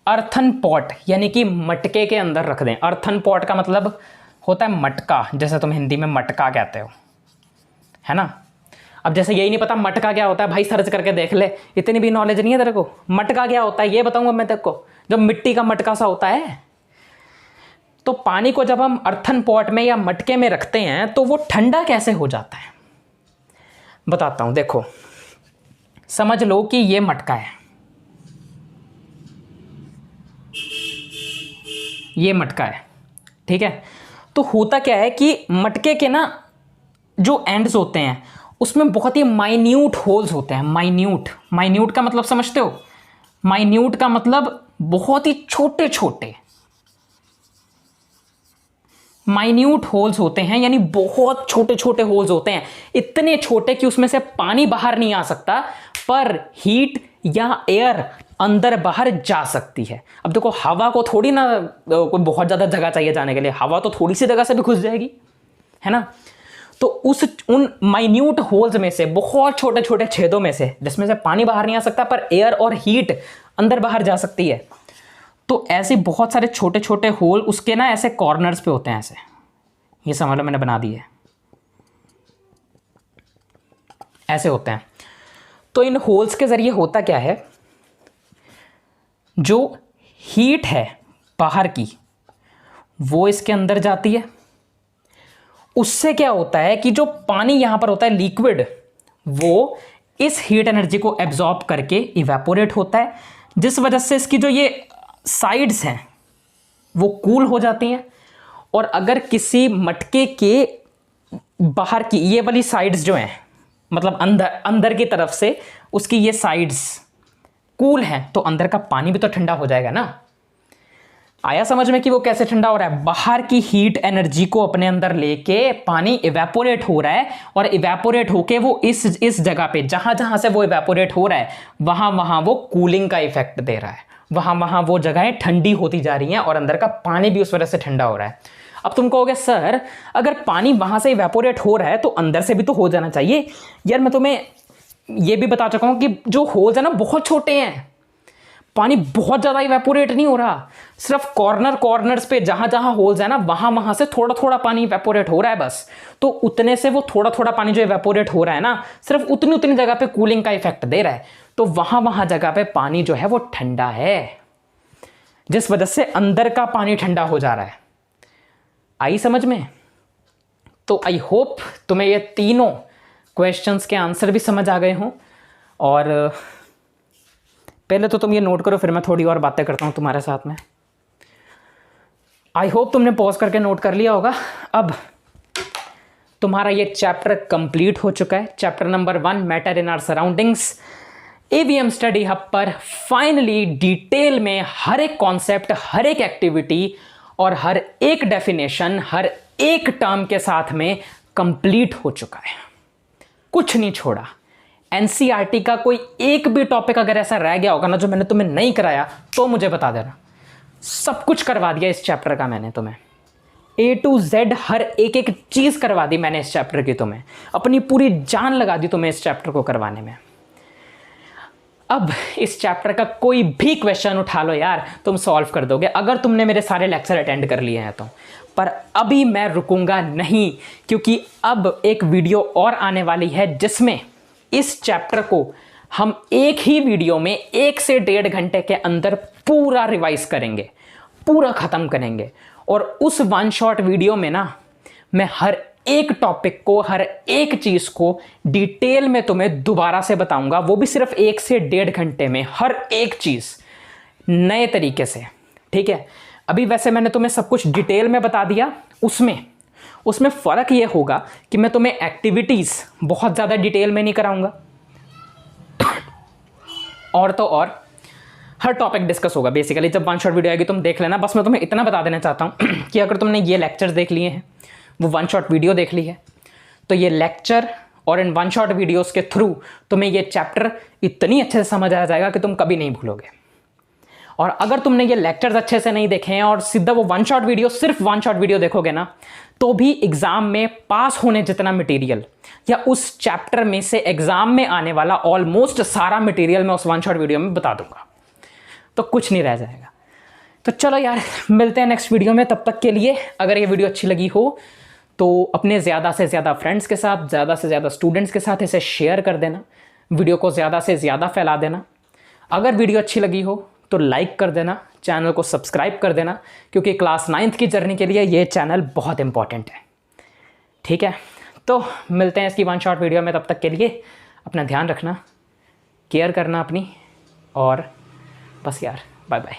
अर्थन पॉट यानी कि मटके के अंदर रख दें, अर्थन पॉट का मतलब होता है मटका, जैसे तुम हिंदी में मटका कहते हो, है ना। अब जैसे यही नहीं पता मटका क्या होता है, भाई सर्च करके देख ले, इतनी भी नॉलेज नहीं है तेरे को। मटका क्या होता है ये बताऊंगा मैं तेरे को, जो मिट्टी का मटका सा होता है। तो पानी को जब हम अर्थन पॉट में या मटके में रखते हैं तो वो ठंडा कैसे हो जाता है, बताता हूं। देखो, समझ लो कि ये मटका है, ये मटका है, ठीक है। तो होता क्या है कि मटके के ना जो एंड्स होते हैं उसमें बहुत ही माइन्यूट होल्स होते हैं। माइन्यूट, माइन्यूट का मतलब समझते हो? माइन्यूट का मतलब बहुत ही छोटे छोटे माइन्यूट होल्स होते हैं, यानी बहुत छोटे छोटे होल्स होते हैं, इतने छोटे कि उसमें से पानी बाहर नहीं आ सकता, पर हीट या एयर अंदर बाहर जा सकती है। अब देखो, हवा को थोड़ी ना कोई बहुत ज़्यादा जगह चाहिए जाने के लिए, हवा तो थोड़ी सी जगह से भी घुस जाएगी, है ना। तो उन माइन्यूट होल्स में से, बहुत छोटे छोटे छेदों में से, जिसमें से पानी बाहर नहीं आ सकता पर एयर और हीट अंदर बाहर जा सकती है, तो ऐसे बहुत सारे छोटे छोटे होल उसके ना ऐसे कॉर्नर्स पे होते हैं, ऐसे, ये समझ लो मैंने बना दिए, ऐसे होते हैं। तो इन होल्स के जरिए होता क्या है, जो हीट है बाहर की वो इसके अंदर जाती है। उससे क्या होता है कि जो पानी यहां पर होता है लिक्विड, वो इस हीट एनर्जी को एब्जॉर्ब करके इवेपोरेट होता है, जिस वजह से इसकी जो ये साइड्स हैं वो कूल हो जाती हैं। और अगर किसी मटके के बाहर की ये वाली साइड्स जो हैं, मतलब अंदर की तरफ से उसकी ये साइड्स कूल हैं, तो अंदर का पानी भी तो ठंडा हो जाएगा ना। आया समझ में कि वो कैसे ठंडा हो रहा है? बाहर की हीट एनर्जी को अपने अंदर लेके पानी इवेपोरेट हो रहा है, और इवेपोरेट होके वो इस जगह पे जहां जहां से वो इवेपोरेट हो रहा है वहां वहां वो कूलिंग का इफेक्ट दे रहा है, वहां वहां वो जगहें ठंडी होती जा रही हैं और अंदर का पानी भी उस वजह से ठंडा हो रहा है। अब तुम कहोगे सर, अगर पानी वहां से इवेपोरेट हो रहा है तो अंदर से भी तो हो जाना चाहिए। यार मैं तुम्हें ये भी बता चुका हूं कि जो होल्स है ना बहुत छोटे हैं, पानी बहुत ज़्यादा इवेपोरेट नहीं हो रहा, सिर्फ कॉर्नर्स पे जहां जहां होल्स है ना वहां वहां से थोड़ा थोड़ा पानी इवेपोरेट हो रहा है बस। तो उतने से वो थोड़ा थोड़ा पानी जो इवेपोरेट हो रहा है ना, सिर्फ उतनी उतनी जगह पे कूलिंग का इफेक्ट दे रहा है, तो वहां वहां जगह पे पानी जो है वो ठंडा है, जिस वजह से अंदर का पानी ठंडा हो जा रहा है। आई समझ में? तो आई होप तुम्हें ये तीनों क्वेश्चंस के आंसर भी समझ आ गए हों। और पहले तो तुम ये नोट करो, फिर मैं थोड़ी और बातें करता हूं तुम्हारे साथ में। आई होप तुमने पॉज करके नोट कर लिया होगा। अब तुम्हारा ये चैप्टर कंप्लीट हो चुका है, chapter number 1 matter in our surroundings. AVM study hub पर फाइनली डिटेल में हर एक कॉन्सेप्ट, हर एक एक्टिविटी और हर एक डेफिनेशन, हर एक टर्म के साथ में कंप्लीट हो चुका है, कुछ नहीं छोड़ा। एनसीईआरटी का कोई एक भी टॉपिक अगर ऐसा रह गया होगा ना जो मैंने तुम्हें नहीं कराया तो मुझे बता देना। सब कुछ करवा दिया इस चैप्टर का मैंने तुम्हें, A to Z हर एक एक चीज करवा दी मैंने इस चैप्टर की, तुम्हें अपनी पूरी जान लगा दी तुम्हें इस चैप्टर को करवाने में। अब इस चैप्टर का कोई भी क्वेश्चन उठा लो यार, तुम सॉल्व कर दोगे अगर तुमने मेरे सारे लेक्चर अटेंड कर लिए हैं तो। पर अभी मैं रुकूंगा नहीं, क्योंकि अब एक वीडियो और आने वाली है जिसमें इस चैप्टर को हम एक ही वीडियो में 1 से 1.5 घंटे के अंदर पूरा रिवाइज करेंगे, पूरा खत्म करेंगे। और उस वन शॉट वीडियो में ना मैं हर एक टॉपिक को, हर एक चीज को डिटेल में तुम्हें दोबारा से बताऊंगा, वो भी सिर्फ 1 से 1.5 घंटे में, हर एक चीज नए तरीके से। ठीक है, अभी वैसे मैंने तुम्हें सब कुछ डिटेल में बता दिया, उसमें फ़र्क ये होगा कि मैं तुम्हें एक्टिविटीज़ बहुत ज़्यादा डिटेल में नहीं कराऊंगा, और तो और हर टॉपिक डिस्कस होगा बेसिकली। जब वन शॉट वीडियो आएगी तुम देख लेना। बस मैं तुम्हें इतना बता देना चाहता हूँ कि अगर तुमने ये लेक्चर्स देख लिए हैं, वो वन शॉट वीडियो देख ली है, तो ये लेक्चर और इन वन शॉट वीडियोस के थ्रू तुम्हें ये चैप्टर इतनी अच्छे से समझ आ जाएगा कि तुम कभी नहीं भूलोगे। और अगर तुमने ये लेक्चर्स अच्छे से नहीं देखे हैं और सीधा वो वन शॉट वीडियो, सिर्फ वन शॉट वीडियो देखोगे ना, तो भी एग्जाम में पास होने जितना मटेरियल या उस चैप्टर में से एग्जाम में आने वाला ऑलमोस्ट सारा मटेरियल मैं उस वन शॉट वीडियो में बता दूंगा, तो कुछ नहीं रह जाएगा। तो चलो यार, मिलते हैं नेक्स्ट वीडियो में। तब तक के लिए अगर ये वीडियो अच्छी लगी हो तो अपने ज़्यादा से ज़्यादा फ्रेंड्स के साथ, ज़्यादा से ज़्यादा स्टूडेंट्स के साथ इसे शेयर कर देना, वीडियो को ज़्यादा से ज़्यादा फैला देना। अगर वीडियो अच्छी लगी हो तो लाइक कर देना, चैनल को सब्सक्राइब कर देना, क्योंकि क्लास 9th की जर्नी के लिए ये चैनल बहुत इंपॉर्टेंट है। ठीक है, तो मिलते हैं इसकी वन शॉट वीडियो में। तब तक के लिए अपना ध्यान रखना, केयर करना अपनी, और बस यार, बाय बाय।